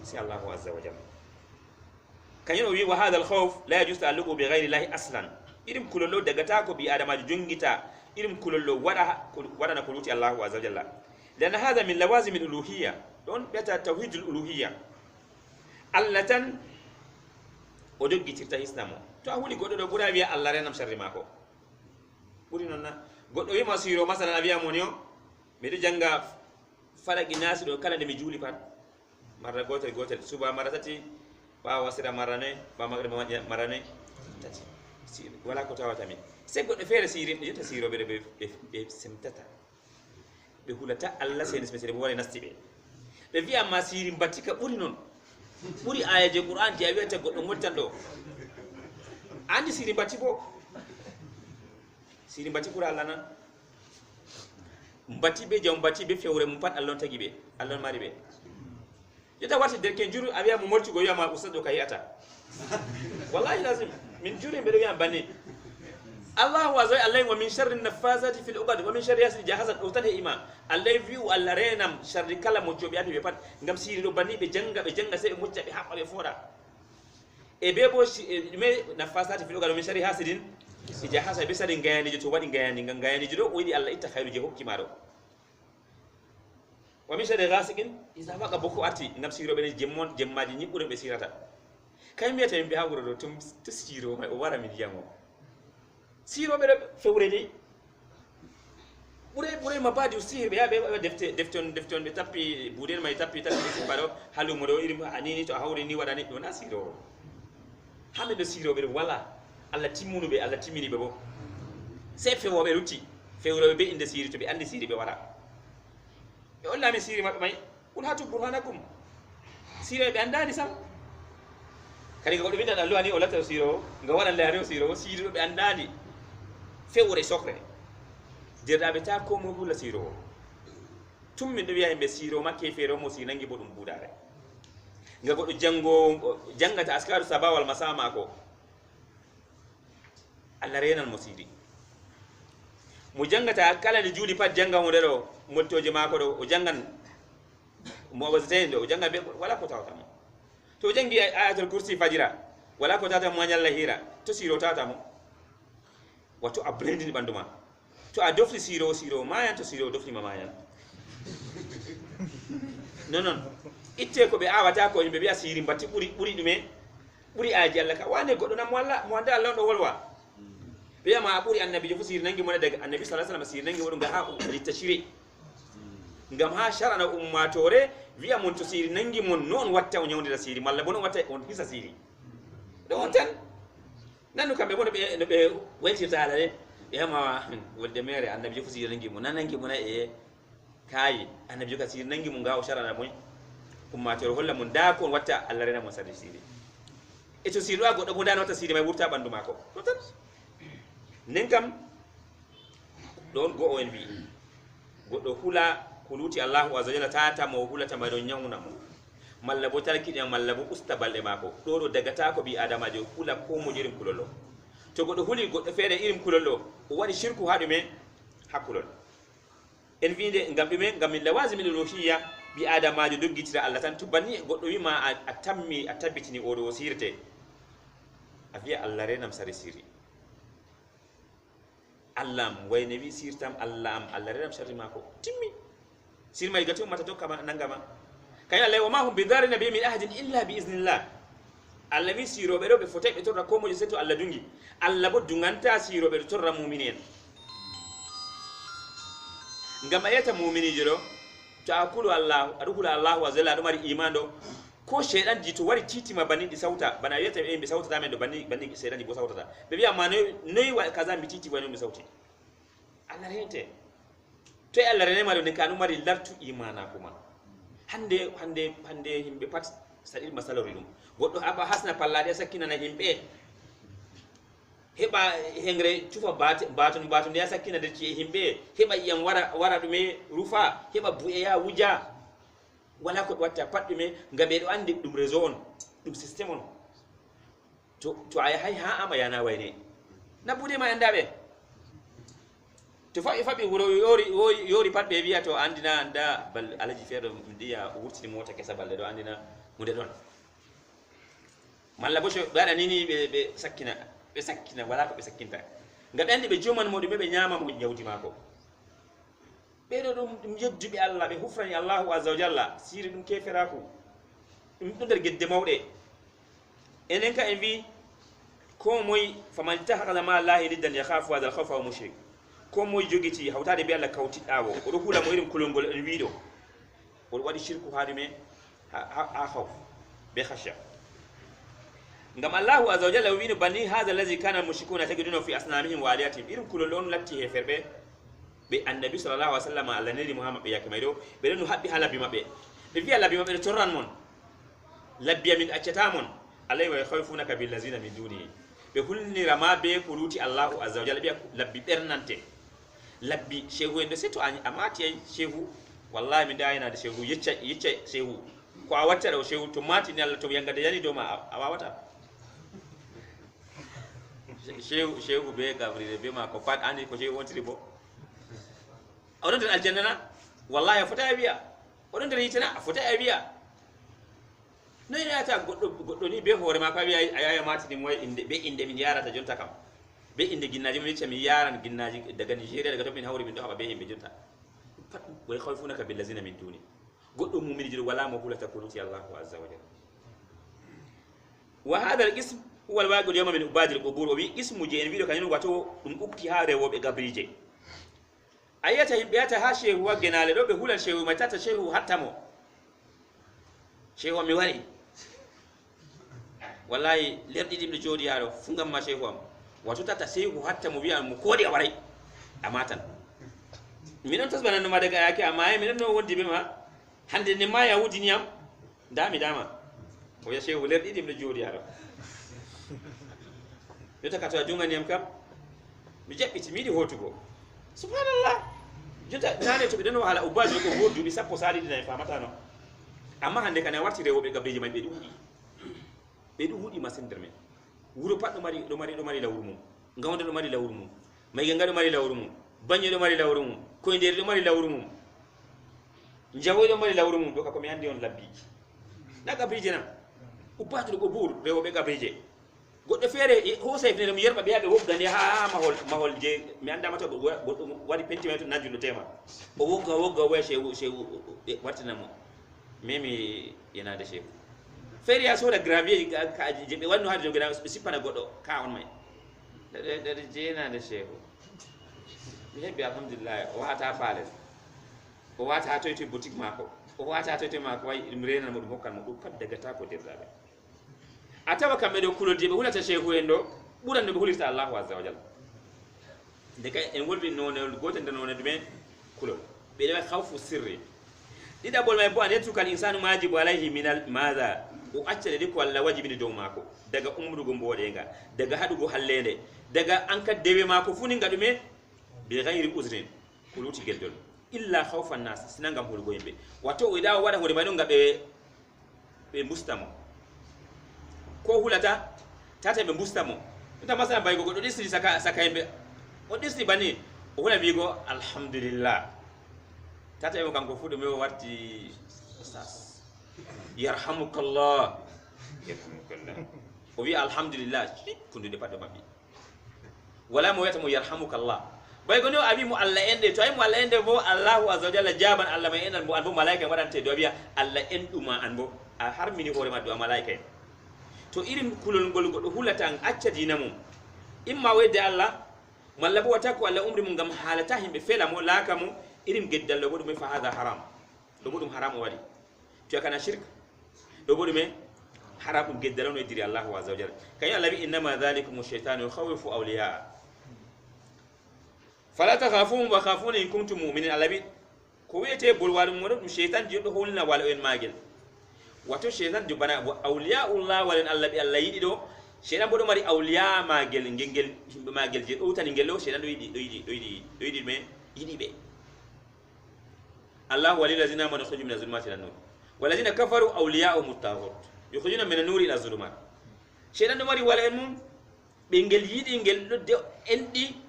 c'est Allahu azza wa jalla kañum o wi wa hadha al khawf la yajuz ta'alluqu bi ghayri llahi aslan irim kulol ɗo dagata ko ɓi adamajo jongita irim kulol ɗo waɗana ko luti Allahu azza wa jalla lianna hadha min lawazim al uluhiyya ɗon ɓiyata tawhidul uluhiyya Allah tan o doggitirta hisnamo to a huli goɗɗo ɗo ɓuura wiya Allah renam sharri mako ɓuri noon na goɗɗo wima siro masalan a wiya moni o miɗo janga falaki nasi ɗo kala nde mi juuli pat marra gotel gotel suba mara tati ɓawa sira marra noy ɓa magriba marra noy tati wala ko tawatami se goɗɗo feere sirimɓe yetta siroɓe ɗo ɓe semtata ɓe hulata Allah senis mesere bo wari nasti ɓe ɓe wiyama siri batti ka ɓuri noon ɓuri ayaje Qur'an je a wiyata goɗɗo mottan ɗo andi siri batti bo siri batti ɓura Allah nan batti be jam batti be fewre mum pat Allah on tagi ɓe Allah on mari ɓe yetta warti derken juru a wiya mo moltugo wiyama ustad ɗo ka yiyata wallahi lazim min juri mbeɗo wiyama banni Allahu azza Allah wa min sharri naffasati fil uqad wa min sharri hasidin idha hasad ɗo tan e ima Allah wi'u Allah renam sharri kala mo joɓi andi ɓe pat ngam siri ɗo banni ɓe janga sey ɓe mucca ɓe haɓɓa ɓe fooɗa e ɓe bo ɗume naffasati fil uqad wa min sharri hasidin idha hasad ɓe sari gayaniji to waɗi gayani ngam gayaniji ɗo o yiɗi Allah itta hayru je hokkima ɗo wa min sharri ghasiqin idha waqa boko arti ngam siroɓe ne jemmaji ñiɓɓuɗen ɓe sirata kañum wiyata min ɓe ha wuro ɗo to siro may o wara min yiyamo siroɓe ɗo fewre ni ɓuuray mabadi sihir ɓe yaha ɓe defton ɓe tappi buuɗel may tappi simba ɗo ha lumo ɗo irim anini to a hawri ni waɗani ɗo na sirowo ha min ɗo siroɓe ɗo wala Allah timmunuɓe Allah timminiɓe bo se fewoɓe rutti fewroɓe be inde siri to ɓe andi siri ɓe waɗa ɓe ollami siri maɓɓe may qul hatu burhanakum siroɓe ɓe andani sam kadi goɗɗo windan alluha ni o latta o sirowo nga waɗan laare o sirowo siriɗo ɓe andani fewre sokre derɗaɓe ta ko mo hula sirowo tum min ɗo wiya yimɓe sirowo makke feere mo si nangi bo ɗum buuɗare nga goɗɗo jangata askaru sabawal masa mako Allah renan mo siri mo jangata kala nde juuli pat janga hunde ɗo moltoje mako ɗo o jangan mo wasatayn ɗo o jangan ɓe wala ko tawatamo to jangi ayatul kursi fajira wala ko tata mo ñalla hira to siro tata mo wato a blendini ɓandu ma to a dofli siro mayan to siro dofli mayan non itte ko be awata ko yimbe biya siri batti buri dume buri aji Allah ka wane goddo nam walla mo anda Allah do wolwa biya ma buri annabi jofu siri nangi mo daga annabi sallallahu alaihi wasallam siri nangi wodum ga ha litashri ngam ha sharana ummatore wiya mon to siri nangi mon non watta o nyawdira siri malla bonon watta on hisa siri don tan nanu kambe bono be waytirta ala de yama wolde mere annabi jofu siri nangi mo nanangi mo na e kai annabi jofu siri nangi mo ga o sharana mo ummatore holla mun da ko watta Allah rena mo sadi siri e to siri goddo mo dan watta siri may wurta bandu mako to tan nen kam don go o en bi goddo hula kuluti Allahu azza jalla tata mo hula ta maron nyawna mo malla bo talki de malla bo ustabalde mako do daga ta ko bi adama de hula ko mo jirin kulolo to goddo huli goddo fere irin kulolo o wadi shirku hadu men hakulol en vinde ngam be men ngam min lawazim al-uluhiyya bi adama de doggitira Allah tan to banni goddo wi ma a tammi a tabbitini o do sirte afiya Allah renam sare siri Allah wayne wi sirtam Allah Allah renam sare mako timmi sir may gatu mata tokka nangama kay Allah wa ma hum bidari nabiy min ahadin illa bi iznillah Allah wi sirobe do be fotai be torra ko mo seto Allah dungi Allah bo dunganta sirobe do torra mu'minin ngama yata mu'mini jiro ta akulu Allah adukula Allah wa zalla do mari iman do ko shedan jito wari titima bani di sauta bana yata be be sauta tamen do bani shedan di bo sauta ta be biya ma noy wa kaza mi titi bani mi sauti Allah rente to Allah rene ma do ne kanu mari lartu imana kuma hande himbe pat sadil masalori dum goddo aba hasna pallade sakina na himbe heba hengre tufa batun ya sakina de ci himbe heba yam wara dume rufa heba buye ya wuja wala ko watta pat dume ngabe do andi dum réseau on dum système on to ay hay ha ama yana wayne na bude ma andabe to fa be wuro yori pat be biya to andina anda bal alaji fedo ndiya wurtini mota kessa balde do andina mude don malla bo dana nini be sakkina wala ko be sakkinta ngabe andi be joman modum be nyama mo jawdi mako be do dum jeddubi Allah be hufrani Allahu azza wa jalla siri dum keferaku dum der gedde mawde enen ka envi ko moy faman tahaqala ma Allah lidan yakhafu hadha al-khawfa wa mushrik ko moy jogiti hawtade be Allah kawti dawo o do hula mo irim kulongol en wido o wadi shirku hadume ha khawf be khasha ngam Allahu azza wa jalla wini bani hadha allazi kana mushrikuna tajiduna fi asnamihim wa aliyatihim irim kulolon latti he ferbe be annabi sallallahu alaihi wasallam Allah nabi Muhammad be yakamaido be no habbi halabi mabbe be fi Allah bi mabbe torran mon labbi min achatamon alay wa khawfunaka bil lazina min duni be hulni rama be kuluti Allahu azza wa jalla be labbi bernante labbi shehu en de seto amati ay shehu wallahi min dayina de shehu yecce shehu ko a watta do shehu to mati ni Allah to yanga de yani do ma awawata shehu be gabriel be ma ko pat andi ko shehu wontiri bo awon tan aljanna wallahi fota biya odon tan yitina fota biya no ina ta goddo ni be hore ma ka biya ayaya mati ni moy inde be inde min yarata jonta kam be inde ginnaji min ce mi yaran ginnaji daga Nigeria daga to min hawri min do haba be himbe jonta pat way khawfunaka bil lazina min duni goddo mu'min jiro wala mo hulata kunuti Allahu azza wa jalla wa hadha al-ism huwa al-waqi al-yawma min ubad al-qubur wa bi ismu je en video kanyun wato dum ukti hare wobe gabrije ayata himbe ha shehu wa genale do be hulal shehu mai tata shehu hatta mo shehu mi wari wallahi lerdi dimbe jodi haro fungam ma shehu am wato tata shehu hatta mo biya mo kodi a warai amatan minon tasbana no madaga yake amma ay minon no wondi be ma hande ne ma yahudi niyam dama o ya shehu lerdi dimbe jodi haro yota kato junga niyam kam mi jabbiti mi di hotugo subhanallah jota nane to be dano hala ubaji ko gordu bi sappo sali dina famata no amma hande kana warti rewobe gabbeji man be du hudi masindir men wuro pat do mari lawru mum ngawde do mari lawru mum may ngado mari lawru mum banye do mari lawru mum ko nder do mari lawru mum njawo do mari lawru mum do ka ko mi andi on labbi na gabbeji nam ubaji do ko bur rewobe gabbeji goddo fere ho say fene mi yerba be yabe woggande ha mahol je mi anda mata goddo wadi penti meto najulo tema o wogga wa shewu watina mo memi yana da shewu fere ya so da gravier ka je be wanno hado gina sipana goddo ka on mai da je yana da shewu mi hebi alhamdulillah o hata faale o wata to to boutique mako o wata to to mako way imrena mo dum hokkal mo dum pat daga ta ko dirdabe atawa kambe do kulodi be hulata shehu en do buran do hulita Allah azza wa jalla de kay en wolbi non goten de non dume kulol be de khawfu sirri dida bol may bo an yetu kan insanu majibu alayhi min al madha o accade de ko Allah wajibi do mako daga umrugo mbode nga daga hadugo hallende daga anka dewe mako funi ngadume bi ghairi uzrin kuluti geldol illa khawfan nas sinanga hulgo yimbe wato ida wada hore mayno ngabe be mustamo ko hulata tata be mustamo nta masala baygo goddo disri saka yimbe o disri bani o hula bigo alhamdulillah tata e kanko fudo me warti ustaz yarhamukallah o wi alhamdulillah kundu de paddo mabbi wala mo weta mo yarhamukallah baygo no abi mo alla ende to ay mo alla ende bo Allahu azza wa jalla jaban alla may enal mo an bo malaika wadante do biya alla enduma an bo a harmini hore ma do malaika to irin kulol gol goddo hulata an acca dina mum imma wedde Allah malla bo wata ko Allah umri mum ngam halata himbe fela mo laaka mo irin geddallo bodum fa hada haram do bodum haram wadi to kana shirk do bodum haram geddallo no diri Allah azza wa jalla kay Allah bi inma dhalikum ash-shaytanu yukhawifu awliya fala takhafuhum wa khafuni in kuntum mu'minin Allah bi ko wete bolwarum mo dum shaytan jiddo holna wala en magel wato shaytan do bana awliyaullah walen Allah bi Allah yidi do shaytan bodo mari awliya magel ngengel himbe magel je do tan ngelo shaytan do yidi me yidi be Allah walil ladina amanu khruju min az-zulumati ila an-nur walladina kafaru awliya'uhum at-taghut yukhrijuna min an-nuri ila az-zulumat shaytan do mari walen mum be ngel yidi ngel do endi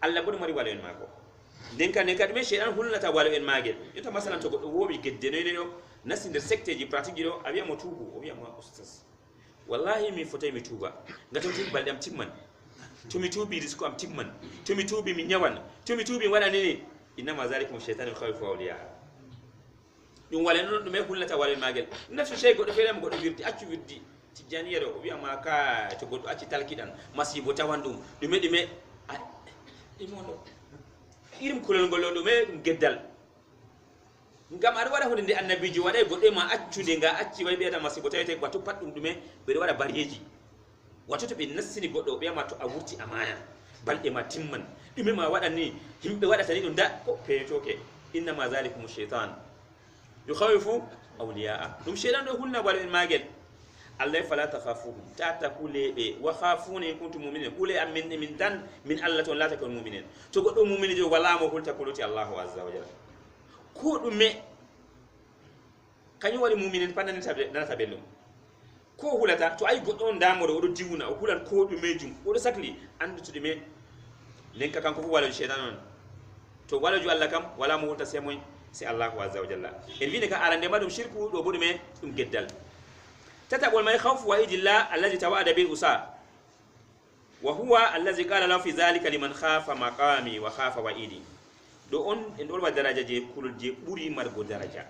Allah bodo mari walen mako denka ne kadme shaytan hulnata walen magel yota masalan to goddo wobi geddene no nasi der secte ji pratique do abiya mo tubu o biya mo ustaz wallahi mi fotay mi tuba ngato tin balde am timman to mi tubi risko am timman to mi tubi mi nyawan to mi tubi wala nini inna ma zalikum shaytanu khawfu awliya dum wala non dum e hulata wala magel nafsu shay goddo fere mo goddo wirdi accu wirdi tijaniya do o biya ma ka to goddo acci talkidan masibo tawandum dume imono irim kulol gollo dume geddal ngam ar wada hunde annabiji wada goddo ma accude nga acci way beeta masibo tawete wato paddum dume be wada bariyeji wato to be nassini goddo be ma to a wurti amana balde ma timman dume ma wada ni himbe wada tani dum da ko peetoke inna ma zalikum shaytan yukhawifu awliya dum shaytan do hulna wala en magel Allah fala takhafuhum tata kulebe wa khafuni kuntum mu'minin kule amin min tan min Allah to la takun mu'minin to goddo mu'mini jo wala mo hulta kuloti Allahu azza wa jalla ko dume kanyu wali mu'minin panani tabe dana tabelum ko hulata to ay goddo on damoro o do diwuna o hulan ko dume jum o do sakli andu to dume lenka kanko fu wala shaytan on to wala ju Allah kam wala mo hulta semoy si Allahu azza wa jalla en vini ka arande madum shirku do bodume dum geddal tatabul may khawfu wa ijilla allazi tawada bil usa wa huwa allazi qala lahu fi zalika liman khafa maqami wa khafa wa'idi do on en dolwa daraja je kulul je buri margo daraja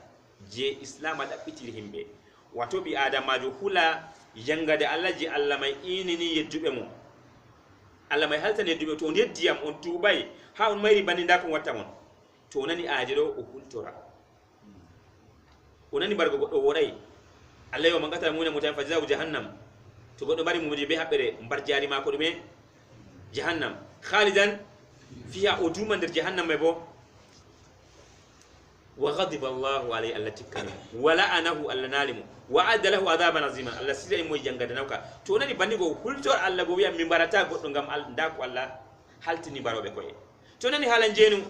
je islam da pitiri himbe wato bi adamajo hula jangade Allah je Allah may inini yeddube mo Allah may haltane yeddube to yeddiyam on tubay ha on mayri bandinda ko watta mon to nani ajiro o hultora onani bargo goddo woray Allah yo mangata muna mutan fajza jahannam to goddo bari mu be habbere mbar jari mako dume jahannam khalidan fiha uduman der jahannam may bo wa ghadiba Allah alayhi allati kana wala anahu allanalimu wa adda lahu adaban azima Allah sirri mo jangada nawka to nani bandigo hultor Allah go wiya mi barata goddo ngam ndako Allah haltini barobe koye to nani halan jenu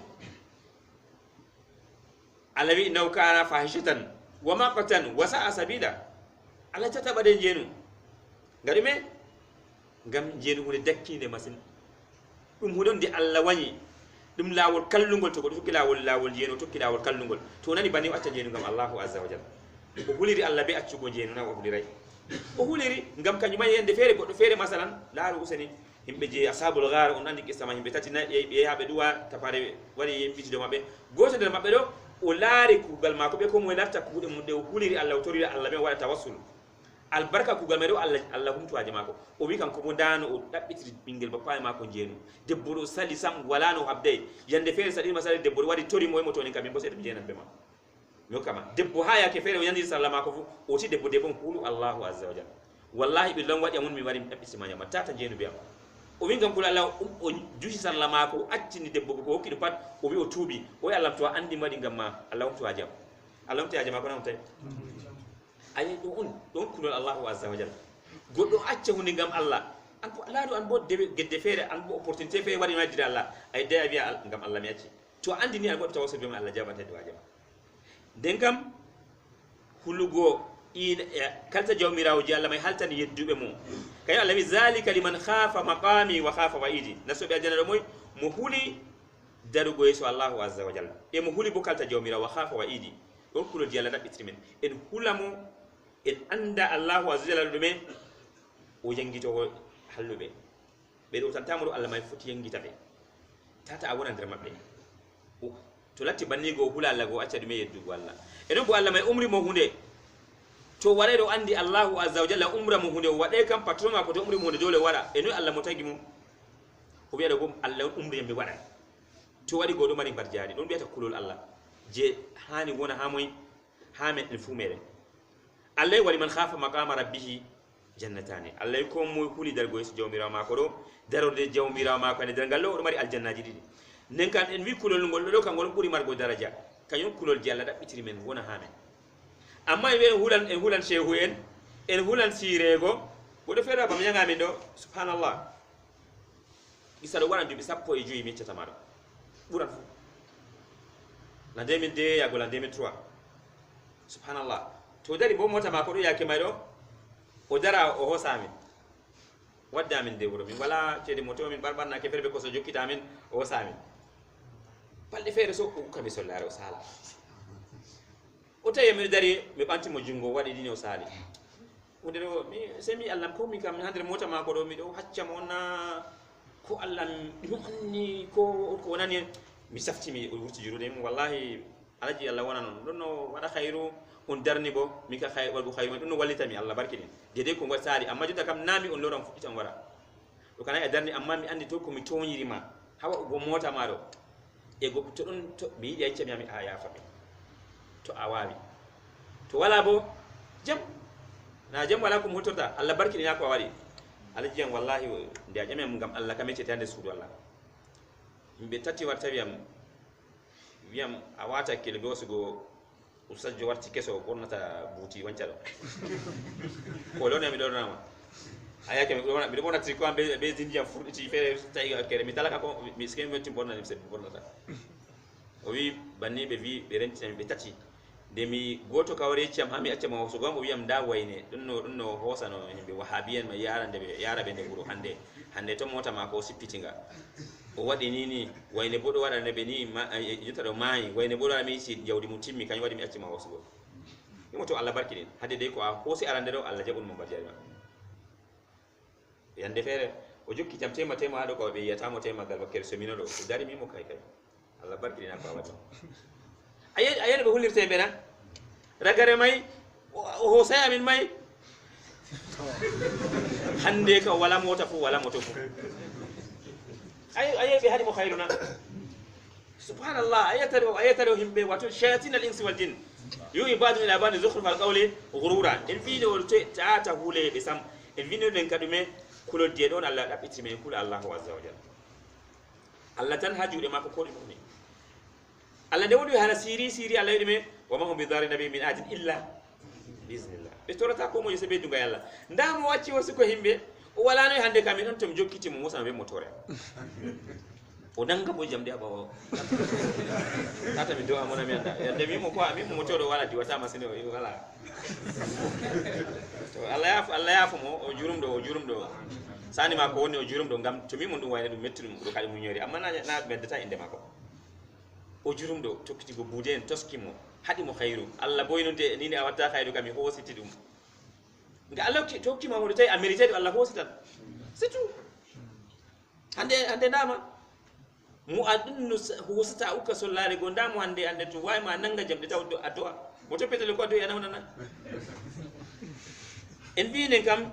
alawi nawka ana fahishatan wa maqatan wa sa'a sabila Allah tata bade jenu ngari me ngam jenu hunde dakkinde masin dum hudon di Allah wani dum lawol kallungol to ko tukki lawol jenu tokki lawol kallungol to nani bani acca jenu ngam Allahu azza wa jalla ko huliri Allah be accugo jenu na o huliray o huliri ngam kanyuma yende fere goddo fere masalan laaru useni himbe je ashabul ghar on andi kissa ma himbe tati na yaabe duwa tapare wari yembiti do mabbe goto der mabbe do o laari kugal mako be ko mo lafta kuude mum de o huliri Allah o torira Allah be wada tawassul albarka kugal medo Allah humtu aje mako o wi kan ko mo dano o dabbitiri bingel ba pay mako jeenu debbo do sali sam wala no habde yande fere sadi masala debbo wadi tori mo mo toni kam bo sedum jeenan be ma no kama debbo haya ke fere yandi sallama ko fu o ti debbo debbo hulu Allahu azza wa jalla wallahi billahi wadi amon mi wari dabbiti manya matata jeenu be am o wi ngam kula Allah o jusi sallama ko accini debbo ko hokki pat o wi o tuubi o Allah to andi madi ngam ma Allah to ajam Allah to ajama ko non tay ayi don kulol Allahu azza wa jalla goddo acca hunde ngam Allah an ko laado an bo debe gedde fere an bo opportunité fere wadi majjira Allah ay daya biya ngam Allah mi acci to andi ni an goddo tawassul be Allah jabata do ajama den kam hulugo in kalta jawmirawo ji Allah may haltani yeddube mo kay Allah mi zalika liman khafa maqami wa khafa wa'idi nasobe ajana do moy mo huli darugo yeso Allahu azza wa jalla e mo huli bo kalta jawmirawo wa khafa wa'idi don kulol ji Allah dabbitrimen en hulamo en anda Allahu azza wa jalla dume o jangito ko hallube be do tantamuru Allah may foti yangita be tata a wona der mabbe to latti banni go hula Allah go acca dume yeddugo Allah eno bo Allah may umri mo hunde to ware do andi Allahu azza wa jalla umra mo hunde wade kam patron ma ko to umri mo hunde dole wara eno Allah mo tagi mo ko biya do Allah umri yambe wada to wadi go do mari barjaadi don biyata kulol Allah je hani wona hamoy hamen el fumere Allah wali man khafa maqama rabbih jannatani Allah ko mo huli dargo es jawmira ma ko do darode jawmira ma ko ne dangallo do mari aljannaji didi nen kan en wi kulol ngol do kan ngol buri margo daraja kanyon kulol jalla da bitiri men wona hamen amma en hulan shehu en hulan sirego bodo fera bam nyanga min do subhanallah isa do waran dubi sappo e joyi mecca tamaro buran fu la 2002 ya go la 2003 subhanallah to dari bo mota ma ko do yake may do o dara o hosami wadda min de wuro min wala cede moto min barbanna ke ferbe ko so jokkita min o hosami balde fere so ko kabe sollare o sala o tawi mi dari mi banti mo jungo wadi dini o sali o de mi semi Allah ko mi kam handre mota ma ko do mi do hacca mo na ko Allah dum anni ko wonani mi safti mi wurti jurude mi wallahi alaji Allah wona non donno wada khairu on darni bo mi ka khairu walbu khairu donno wallita mi Allah barkini dede ko ngal sali amma jotta kam nami on loran futti tan wara do kana e darni amma mi andi to ko mi tonyiri ma hawa go mota ma do e go to don to mi yidi acca mi ami aya fabi to awawi to wala bo jam na jam wala ko motorta Allah barkini ya ko wadi alajiyan wallahi ndi ajame ngam Allah kamete tande suudu Allah mbe tati warta wiam awata kele go sugo usajjo warti keso bonnata buuti wancalo ko lona mi donama ayake mi bonna triko ambe be zindiam furditi fere tayi kere mi talaka ko mi skem wetti bonna ni se bonnata o wi banni be vi be renti be tati de mi goto kawre ciam hami acca ma so gombo wiam da wayne dunno hosano himbe wahabiyen ma yarande be yarabe de guru hande to mota ma ko sippitinga o wadi nini wayne bodo wada ne be ni yita do mai wayne bodo mi ci jawdi mu timmi kany wadi mi acca ma so go to Allah barkini hade de ko a hosi arande do Allah jabun mo barjari yande fere o jokki jam tema do ko be yata mo tema gal bakker semino do dari mi mo kay Allah barkini na ko wadi ayene be hulirte be na ragare may o hosaya min may hande ka wala mota fu ay be hadi mo khairuna subhanallah ayataro himbe wato shayatin al-insi wal jin yu ibadu ila bani zukhruf al-qawli ghurura en video taata hule be sam en video den kadume kulo de don Allah dabiti me kula Allah azza wa jalla Allah tan hajude mako ko ni Allah de wodi hala siri Allah yidime wa ma hum bidari nabi min ajin illa biiznillah be torata ko mo yese be dunga yalla ndamo wacci wasu ko himbe wala no hande kam don tom jokkiti mo musa be motore o nanga bo jamde abawo tata mi do amona mi anda yande mi mo ko ami mo motoro wala diwata masine o wala to Allah ya mo o jurum do sani ma ko woni o jurum do ngam to mi mon dum wayne dum metti dum do kali mu nyori amma na meddata inde mako o jurum do tokkiti go buuden toskimo hadi mo khairu Allah boyno de ni a watta khairu kam hositi dum nga Allah tokki ma mo tay a mérité Allah hositan c'est tout hande dama mu adun hosata uka sollare gonda mo hande to way ma nanga jamde tawdo addu'a mo to petele ko addu'a yana en fi ne kam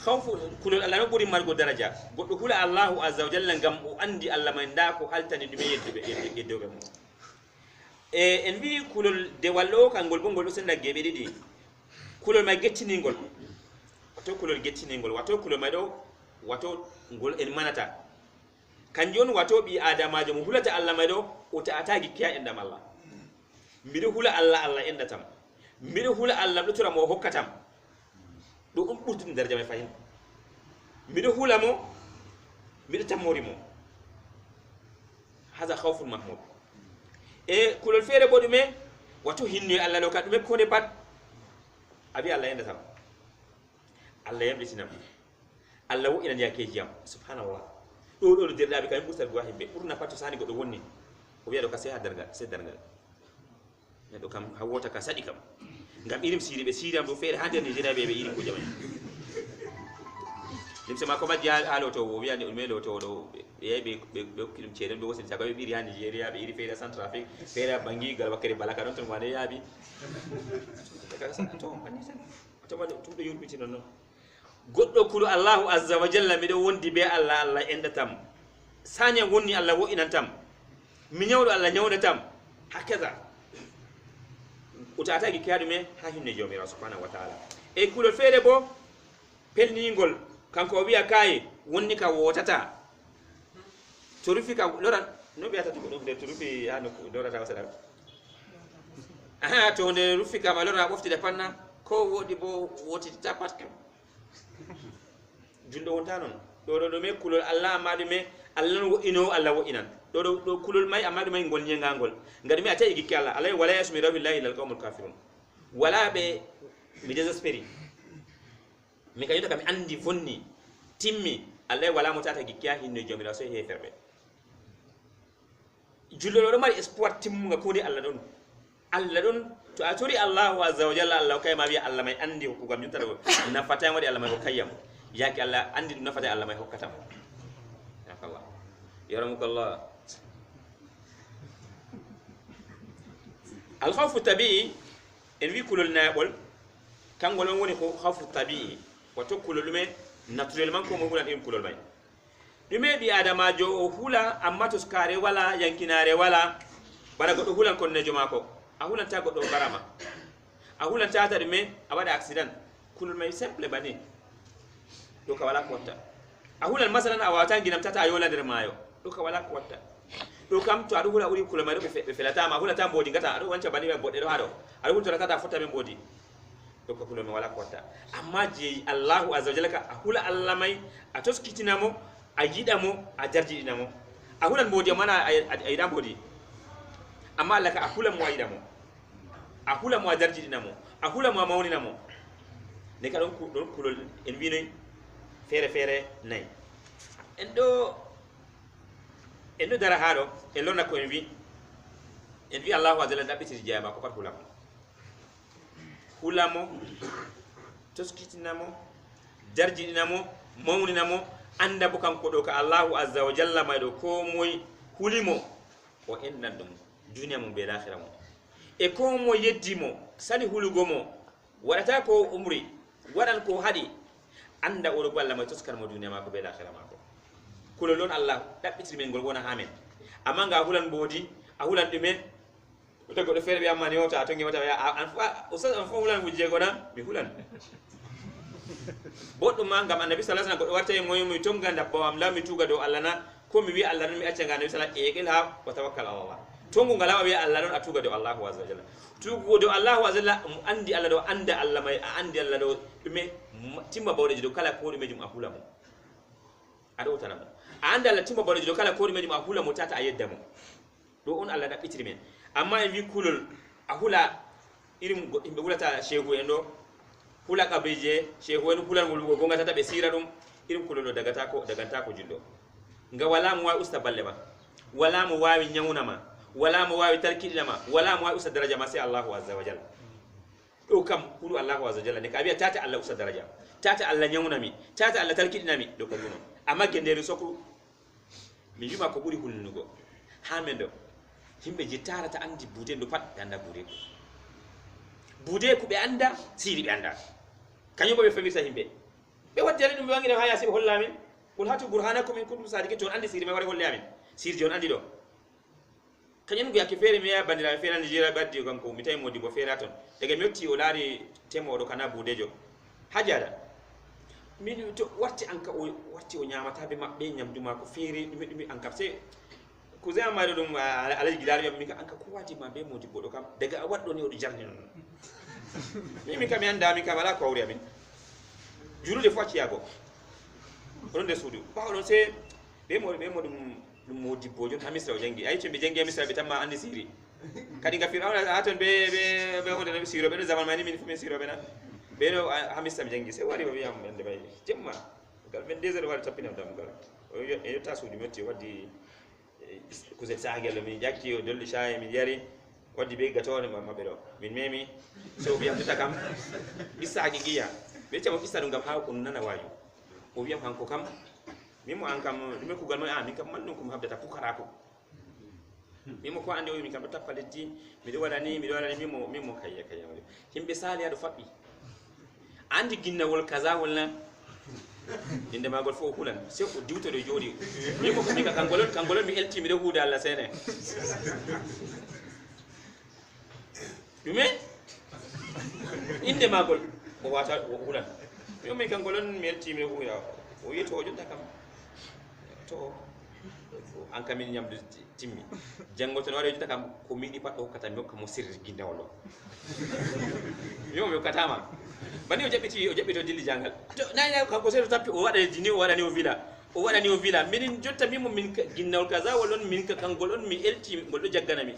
khawfu kulul Allah no buri margo daraja goddo kula Allahu azza wa jalla ngam o andi Allah may nda ko haltani dum yeddobe mo en fi kulul de wallo kangol bongol senda gebe didi kulul may gettiningol wato kulul gettiningol wato kulul may do wato ngol en manata kanjon wato bi adamajo mo hulata Allah may do o ta atagi kiya endam Allah mbido hula Allah endatam mbido hula Allah do tura mo hokkatam do ɓurtini daraja may fayin mbiɗo hulamo mbiɗo tammorimo hada khawful mahmud e kulol feere bo ɗume wato hinno Allah ɗo ka ɗume kode pat abi Allah endatam Allah yamɗitinam Allah wo'inan yakeji yam subhanallah ɗo derɗaɓe kamin ɓurtat go himɓe ɓurna pat to sani goɗɗo wonni o wiya ɗo ka seha dargal neɗɗo kam ha wota ka saɗi kam ngam irim siri be siri am do feere ha der Nigeria be iri ko jamani limse ma ko majji halo to o wiya ne melo to do be kilim cede do wosin sago be iri ha Nigeria be iri feere Central Afrique feere bangi gal wakere balaka don to wane yabi daga san to banni san to ma tum do yurbiti non goddo kulu Allahu azza wa jalla mi do wondi be Allah endatam sanya wonni Allah wo inantam mi nyawdo Allah nyawdatam hakaza utata gi kiyadu me ha hinne jomira subhanahu wa ta'ala e kulol feere bo pelningol kanko wiya kay wonni ka wotata to rufi ka loran no biata to dum de to rufi ha no dorata wasala aha to de rufi ka malora bofti de panna ko wodi bo woti tapat kam jundo wonta non do me kulol Allah amadu me Allah wo ino Allah wo inan do kulul may amadu may ngol nyangangol ngadi mi atay gikki Allah alay wala yasmi rabbillahi lil qawmul kafirun wala be mi désespéri mi kayito kam andi fonni timmi alay wala mutata gikki ha hinno jomira so he ferbe jullo do mari espoir timmunga ko di Allah don to aturi Allah azza wa jalla Allah kay ma wi Allah may andi ko gam nyutata na fatay wadi Allah may ko kayyam yaki Allah andi na fatay Allah may hokkatam ya Allah yarhamukallah الخوف الطبيعي ان في كل النابل كان غولون وني خوف الطبيعي وتو كل لمي ناتوريلمون كوم غولان ام كل الماي دمي بي ادما جو هولا اما تسكاري ولا ينكناري ولا بارا غدو هولان كون نجو ماكو اهولان تا غدو برama اهولان تا تا دمي abada accident كل الماي سمبل باني دو ka wala kwata ahulan masalan awata ginam tata ayola der mayo do ka wala kwata do kam to adu hula uri kula mari be felata ma hula tambo dingata adu wanca bani be bodde do hado adu hula tata fota be bodi do ko kula me wala kota amma je Allahu azza wa jalla ka hula Allah mai a toskitinamo a yidamo a jarjidinamo a hulan bodi mana ay dam bodi amma Allah ka a hula mo ayidamo a hula mo jarjidinamo a hula mo mawninamo ne ka don kulol en winoy fere nay endo dara hado e lonna ko en wi Allahu azza wa jalla dabiti jeyama ko pat hulamo toskitinamo jarjidinamo mawninamo anda bu kanko do ka Allahu azza wa jalla may do ko moy hulimo o ennan dum duniya mo be l'akhirah mo e ko mo yeddimo sani hulugo mo wadata ko umri wadan ko hadi anda o do balla may toskar mo duniya ma ko be l'akhirah ma ko kulolon Allah dabbiti men gol wona amen amma nga hulan bodi a hulan dumen to ko do fere be amani wota to ngi wata an fa ustaz an fa hulan wujje gona mi hulan bodum ma ngam annabi sallallahu alaihi wasallam ko warta moy mi tonga ndabba am la mi tuga do Allah na ko mi wi Allah mi acca nga annabi sallallahu alaihi wasallam e ha wa tawakkal ala Allah tongu ngala wi Allah don atuga do Allah azza wajalla tugo do Allah azza wajalla andi Allah do anda Allah mai andi Allah do dume timma bawde do kala ko dume jum akula mo ado tanamo anda Allah timma bawde do kala ko dume jum akula mo tata ayedda mo do on Allah da bitri men amma en wi kulul ahula irim himbe hulata shehu en do hula kabeje shehu en hulan ngol gonga tata be sira dum irim kulul dagata ko jullo nga wala mo wa usta balle ma wala mo wawi nyawnama wala mo wawi tarkidina ma wala mo wawi usta daraja ma sai Allahu azza wa jalla do kam kulu Allahu azza jalla ne ka biya tata Allah usa daraja tata Allah nyawnami tata Allah talkidinami do ko yuno amma gendere sokru mi yuma ko buri hulnugo hamendo himbe jittara ta andi bude do pat anda bude ko be anda siri be anda kanyo ko be famisa himbe be waddere dum be wangi ha yasi hollami kul hatu burhanakum in kuntum sadiqin ton andi siri me wari hollami siri jon andi do kanyen go yake fere me ya bandira fere andi jira baddi ko mi tay modi bo fere ton daga metti o laari temo do kana budejo hajada min to warti anka o warti o nyamata be mabbe nyamduma ko fere dumi anka se ko zai amare dum alaji gidar yam mi ka anka ko wati mabbe modi bodo kam daga waddo ne o jarni non mi kam yanda mi kam ala ko awri amin juru de fati yago on de sudu bawlo se be mo dum modi bojo hamisra o jangi ay to be jangi hamisra be tamma andi siri kadi ga firawna aton be wonde be siro be zaman mani min fumi siro be na be no hamisra be jangi se wari be yam ande bay jemma gal 22h wari tapina dam gal o e tasu di metti wadi ko se saagel mi jakki o dolli shay mi yari wadi be gatone mabbe do min memi so bi amta kam isaagi giya be tamo kissa dum gam ha ko nana wayu o wiam hanko kam mimo an kam dum ko gal mo min kam man dum ko habdata pukara ko mimo ko ande o min kam tappale di mi do wadani mimo kayya himbe sali ado fabbi andi ginnawol kaza wala inde magol fo kulan se ko diwto do jodi mimo ko mi ka kangolon mi elti mi do huda Allah sene dume inde magol o wata o kulan mimo mi kangolon mi elti mi do huda o yeto o jonta kam to an kamin nyamdu timmi jango to wari jonta kam ko mi di patto kata mi ko mo sirri ginnawol mimo mi katama bani o jabbito dilli jangal to nani kanko seedo tappi o wadani o wadani o villa minin jotta mimo min ginnawol kaza wolon min ka kangolon mi elti gol do jaggana mi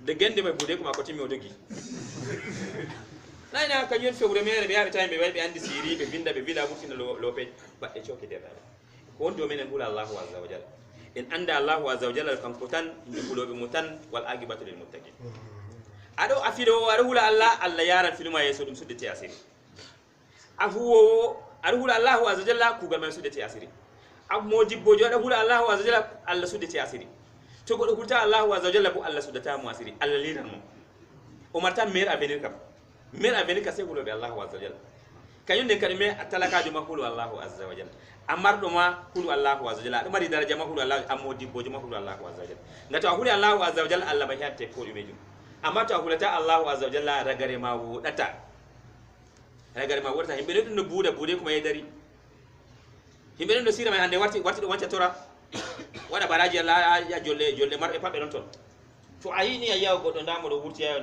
de gende may bude ko ma ko timmi o dogi nani ka yon fewre mere be yabe tay be way be andi siri be binda be villa burtina lope badde choke derda ko wondo menen hula Allahu azza wa jalla en anda Allahu azza wa jalla kanko tan inde hulobe mutan wal agibatu lil muttaqin ado afido wara hula Allah yaran filma yeso dum suddete asiri afuwo ar hula Allahu azza jalla kugal man suddete asiri ab modibbo joda hula Allahu azza jalla Allah suddete asiri to godo hulta Allahu azza jalla bu Allah suddata mu asiri Allah lidan mo o marta mer avenir ka se hulo be Allahu azza jalla kayunde kadime atalaka de makulu Allahu azza wa jalla amardo ma hulu Allahu azza jalla mari daraja makulu Allah amodibbo jo makulu Allahu azza jalla ngata hulu Allahu azza jalla Allah ba hatte ko dumejum amma ta hulata Allahu azza wa jalla ragare ma wudata himbe no bude kuma yedari himbe no sira mai hande warti do wanca tora wada baraji Allah ya jolle marbe pabbe non ton to ayini ya goddo ndamo do wurtiya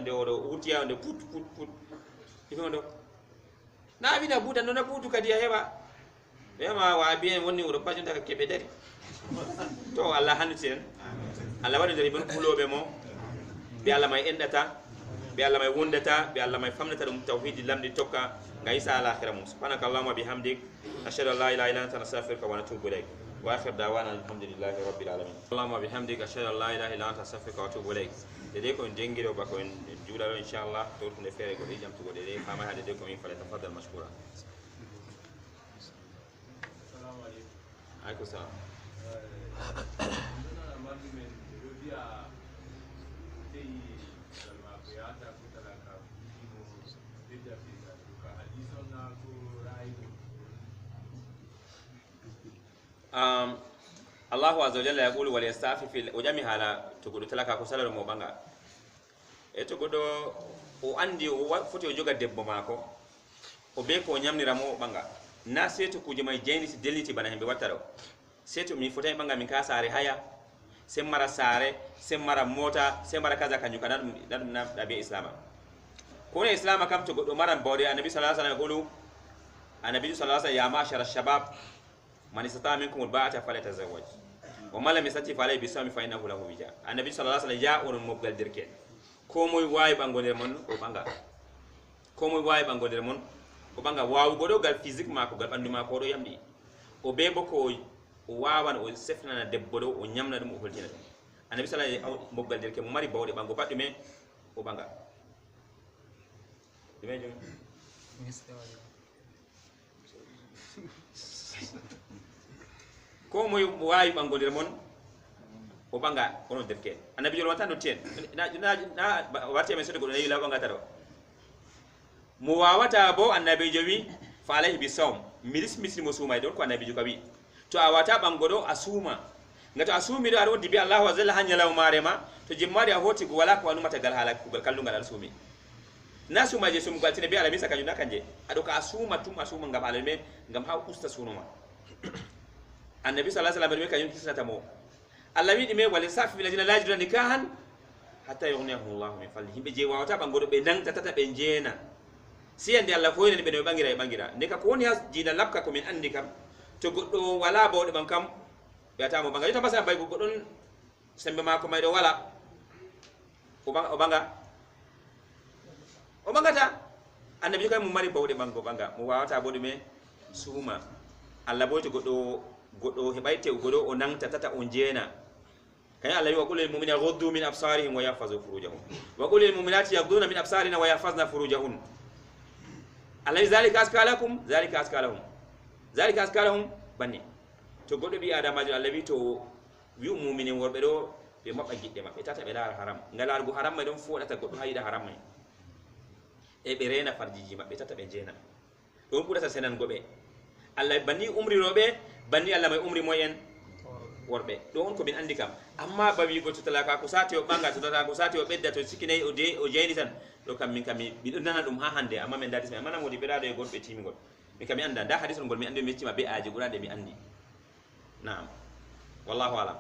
onde put himbe do na bina buda no na butu kadi ya heba ma wa bien wonni wuro pajunta ka kebe dari to Allah hanuten Allah wadi dari ben kulobe mo be Allah may endata be Allah may wondata be Allah may famnata dum tawhid lamdi tokka ngaysa al akhirah subhanakallahumma bihamdik ashhadu an la ilaha illa anta astaghfiruka wa atubu ilaik wa akhir da'wana alhamdulillahi rabbil alamin allahumma bihamdik ashhadu an la ilaha illa anta astaghfiruka wa atubu ilaik dede ko jengiro ba ko juularo inshallah to tunde fere ko jam to dede fama hade de ko min fala tafaddal mashkura assalamu alaykum salam Allahu azza wa jalla yaqulu wal yastafi fil ujami hala to godo talaka ko salaro mo banga e to godo o andi o foti o joga debbo mako o be ko nyamnira mo banga na seto kuje may jeyni si deliti bana hembe wattaro seto mi fotay banga min ka sare haya sem mara sare sem mara mota sem mara kaza kanyu kanadum na dabe islama ko ne islama kam to godo maran bawde annabi sallallahu alaihi wasallam golu annabi sallallahu alaihi wasallam ya mashara shabab man istata minkum alba'ata falyatazawwaj wa man lam yastati falay bisami fa innahu lahu wija annabi sallallahu alaihi wasallam ya on mobgal dirken ko moy way bangonder mon o banga ko moy way bangonder mon o banga wawu godo gal physique mako gal bandu mako do yamdi o be boko o wawan o sefnana debbo do o nyamna dum o holtina dum annabi sallallahu alaihi wasallam mobgal dirken mo mari bawde bango baddume o banga dime jom ko moy wayi bangodir mon o banga ono defke annabi jol watan do ten na warti men sodo go nayi la banga taro mu wawata bo annabi jowi fa alayhi bisawm milis muslimu suma don ko annabi jokabi to awata bangodo asuma ngato asumi do ado dibi allah wa zalla hanya law marema to jimmari a hoti go wala ko anu mata gal halak gal kallu ngal asumi nasu maje sum galtine bi alamisa kanyu nakanje ado ka asuma tum asuma ngam alame ngam ha usta sunuma annabi sallallahu alaihi wasallam kanyu kisata mo allah wi dime wal safi bil ladina la yajiduna nikahan hatta yughniyahum allah min fadlihi be je wawata bangodo be nang tata be jena siyande allah foyne be no bangira ndeka ko woni has jina labka ko min andi kam to goddo wala bawde ban kam biata mo banga yita basa bay ko godon sembe mako maydo wala o bangata annabi kay mo mari bawde bango banga mo wawata bodi me suma allah boyti goddo hebayte goddo o nangta tata on jena kay allah wi wa qul lil mu'minina ghuddu min absarihim wa yahfazu furujahum wa qul lil mu'minati yaghdudna min absarina wa yahfazna furujahun allah zalika askalahum banni to goddo bi adama allah wi to wi mu'minin worbe do be mabba gidde mabbe tata be laara haram ngalargo haram may don fodata goddo hayida haram may e be rena farjiji mabbe tata be jena don budata senan gobe allah banni umri robe banni allah may umri moyen worbe do on ko bin andi kam amma bawi go to talaka ko sati o banga to data ko sati o bedda to sikine o jeyni tan do kam min kam mi do nana dum ha hande amma men dadis me mana modi bedado e godbe timi gol mi kam mi anda da hadith ngol mi andi metti mabbe aaji gurade mi andi na'am wallahu alam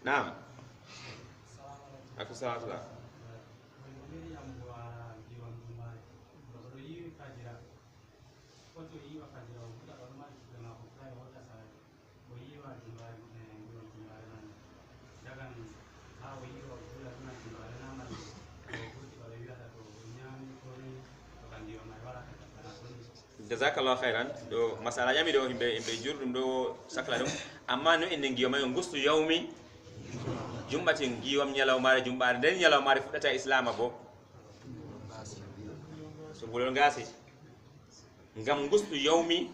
na'am aku salah jazakallahu khairan do masala yami do himbe jurdum do sakla dum amma no en ngiyo may ngustu yawmi jumbatin giwam nyalaw mare jumbaare den nyalaw mare fudata islama bo so bulol ngasi ngam ngustu yawmi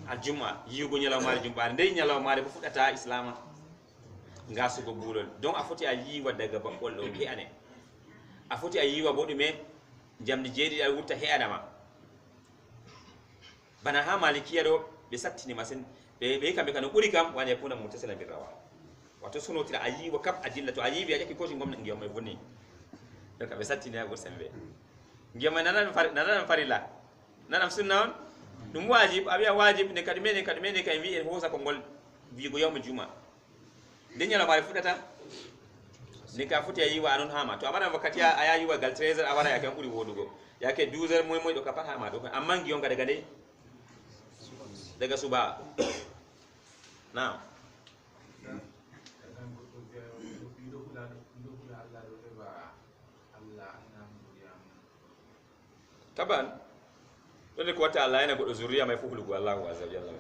aljuma yugo nyalaw mare jumbaare den nyalaw mare bo fudata islama ngasu go bulol donc a foti a yiwa daga babbol do he ane a foti a yiwa bo dume jamdi jeedi al wutta he adama bana ha malikiya do be sattini masin be kambe kan uri kam wani kuna mutasila bi rawa wato suno tira ayi wa kap ajilla to ayi bi yake ko ngom ngiyo may bonni do ka be sattini ya gorsembe ngiyo may nanan farila nanam sunna on dum wajib abiya wajib ne kadmene kay wi en hosa ko ngol wi go yawm juma den yala mari fudata ni ka futi ayi wa anon hama to abana wakati aya yi wa gal 13 awara yake uri wodugo yake 12 moy do ka pat hama do amma ngiyo ngada gade daga suba nah taban dole ko wata Allah yana godo zuriya mai fuhulu go Allah azza wa jalla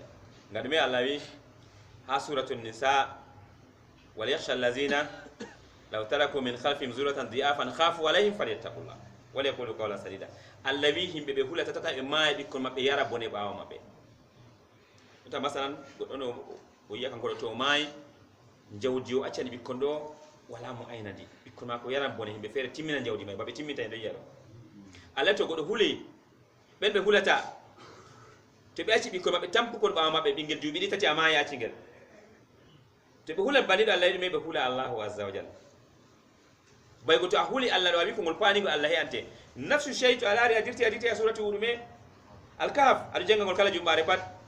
ngadme Allah wi ha suratul nisa wal yakhsha allazina law taraku min khalfihim zuratan dhi'afan khafu alaihim falyattaqullah wal yaqulu qawlan sadida allawi himbe be hulata tata e maayi bikkon mabbe yara bone baawo mabbe ta masalan goddo o yiya kan to maayi jawdi o accani bikkon do wala mo aynadi bikkon mako yaran bone himbe fere timmina jawdi mai babe timminta e do yaro Allah to goddo huli ben be hulata to be acci bikkon mabbe tampu kon baawo mabbe bingel duubi ditati ama ya cingel to be hulan banido Allah me be hula Allahu azza wa jalla bay goto a huli Allah do wi ko ngol paani go Allah ante nafsu shaytu ala adirti suratu urume al-kahf adu jenga ngol kala jumbare pat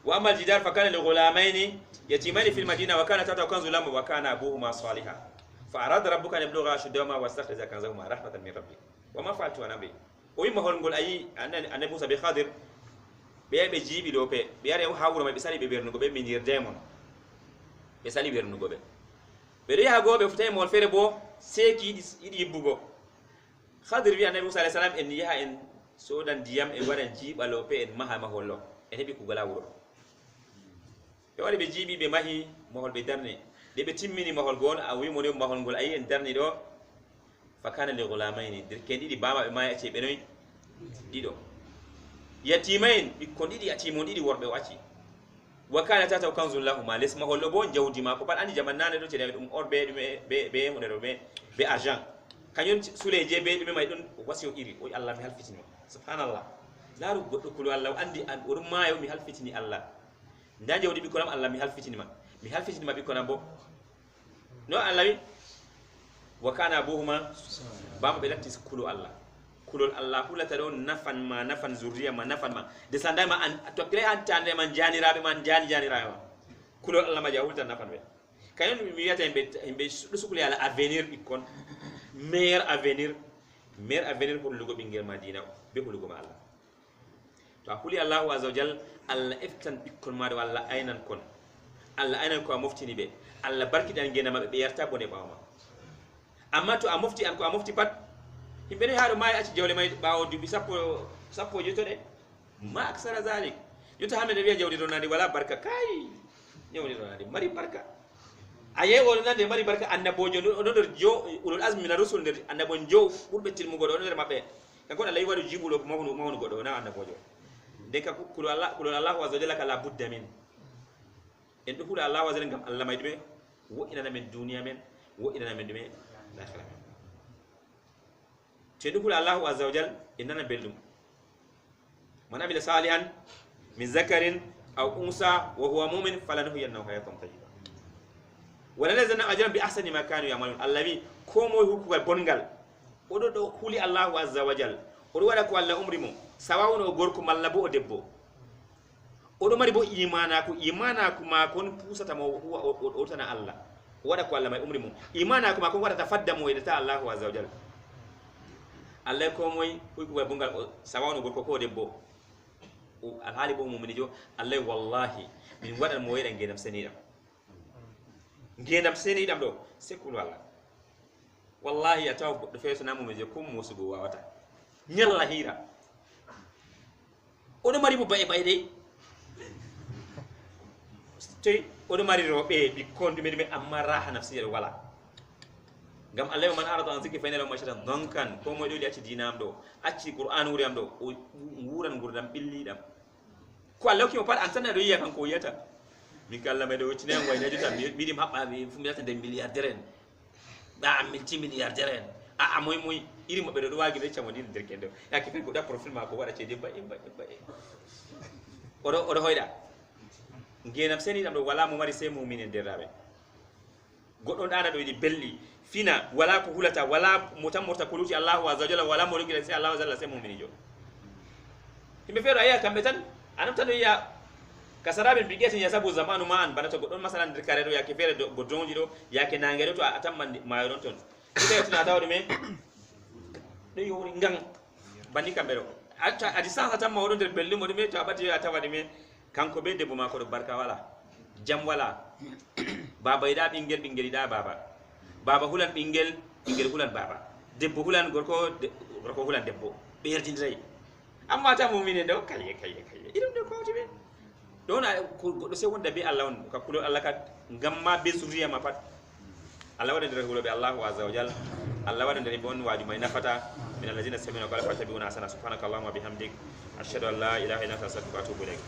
wa amal jidar fa kana li ghulamaini yatimani fil madina wa kana tata kanzu lam wa kana abuhuma salihah fa arada rabbuka an yablugha ashuddahuma wastakhraja kanzahuma rahmatan min rabbik wa ma fa'altu ana bi o yima hol ngol ayi annabi Musa be Khadir be jibi do pe be yare hawro may be sali be bernugo be minir demon be sali bernugo be reha gobe futay mol fere bo seki idi yibbugo Khadir wi annabi Musa alayhi salam en yaha en sodan diyam e waran jibalo pe en maha mahollo en hebi ku gala wuro be wari be jibi be mahi mahol be darne de be timmini mahol gol a wi mo de mahol gol ayi en darni do fa kana li ghulamaini dirken didi baba be mayi ace be noy dido yatimain bikkon didi atimon didi worbe wacci wa kana tata kanzul lahum les mahol do bon jawdi ma ko pat andi jaman nane do tede dum orbe be mo do be argent kanyon suleje be dum may don wasiyo iri o Allah mi halfitini subhanallah laru goddo kulu Allah andi an o dum mayo mi halfitini Allah nda jawdi bi kolam Allah mi halfitini ma bi konam bo no Allah wi wa kana abuhuma bam be latti kulu Allah kulul Allah hulata do nafan ma nafan zurriya ma nafan ma de sanda ma an to kire an tande man janirabe man janirabe kulul Allah ma jawulta nafan be kayon mi yata himbe sukuli ala avenir ikon meilleur avenir pour lugo bingel madina be ko lugo ma Allah to akuli Allah azza wajal Allah iftan ikon ma do Allah aynan kon Allah aynan ko moftini be Allah barkidan gena ma be yarta bone bawma amma to a mofti an ko a mofti pat himbe ne haado may acci jawle may bawo dubi sappo joto de ma aksara zalik joto hamede wiya jawdi do nandi wala barka kay jawdi do nandi mari barka aye wol nande mari barka annabojo do der jo ulul azmi min rusul der annabon jo burbe tilmugo do der mabbe kanko Allah yi wadu jibulo ko mawnu godo na annabojo de ka kulu Allah azza jalla kala budda min en do kulu Allah azza ngam Allah may dum wo ina men duniya men wo ina men dum l'akhirah تدخل الله عز وجل إننا بلدم من عمل صالحا من ذكر أو أنثى وهو مؤمن فلنحيينه حياة طيبة ولنجزينهم أجرا بأحسن ما كانوا يعملون الذي كومو هو بونغال ودو خولي الله عز وجل ودو ولا كو الله أمريمو سواء غوركو مالبو دبو ودو مريبو إيمانكو ما كون بوسة ما هو أوتنا الله ولا كو الله ما أمريمو إيمانكو ما كون ولا تفدمو إذا الله عز وجل Allah ko moy kuy ko bungal sawano gorko ko debbo alhali bo mumini jo Allah wallahi min wadan mo wayda ngenam senidam do sekul wala wallahi ataw do feeso namu je kum musugo wawata nyalla hira odo mari bo bay de tay odo mari robe bi kondu me amma raha nafsiyal wala gam Allah man arada an zikri fa inna lahu mashatan donkan ko mo do acci dinam do acci qur'an wuri am do wuran gurdam billidam ko Allah ki mo pat antana do yiya kan ko yata mi kala me do tinen way ne jotam mi dim habba mi fu mi yata de milliardaire da multi milliardaire moy iri mo be do wagi be chamo din derkendo yakki ko da profil ma ko wada ce de ba odo hoyda ngenam seni dam do wala mo mari se mu'minin derabe goddo dana do di belli fina wala ko hulata wala mutamurta kuluti Allah azza jalla wala mo rigila sai Allah azza jalla sai mu'mini jo himbe fero aya kambe tan anam tan ya kasarabe bigete ya sabu zamanu man bana to godon masalan der kare do ya ke fere do godonji do ya ke nangere to atamman mayon ton ite tuna tawde me do yori ngang bani kambe do atta adi sa atam mawdo der belli mo me to abati atawade me kanko be debbo mako do barka wala jam wala baba ida bingel ida baba hulan bingel hulan baba debbo hulan gorko hulan debbo be yerdindray amma ta mu'mine do kaye idum do ko tibe dona goddo se wonda be Allah on ka kulo Allah ka ngamma be zuriya ma pat Allah wada dere hulo be Allah azza wa jalla Allah wada dere bon wadi may nafata min allazina sami'na qala fatabi'una asana subhanakallahumma bihamdik ashhadu an la ilaha illa anta astaghfiruka wa atubu ilaik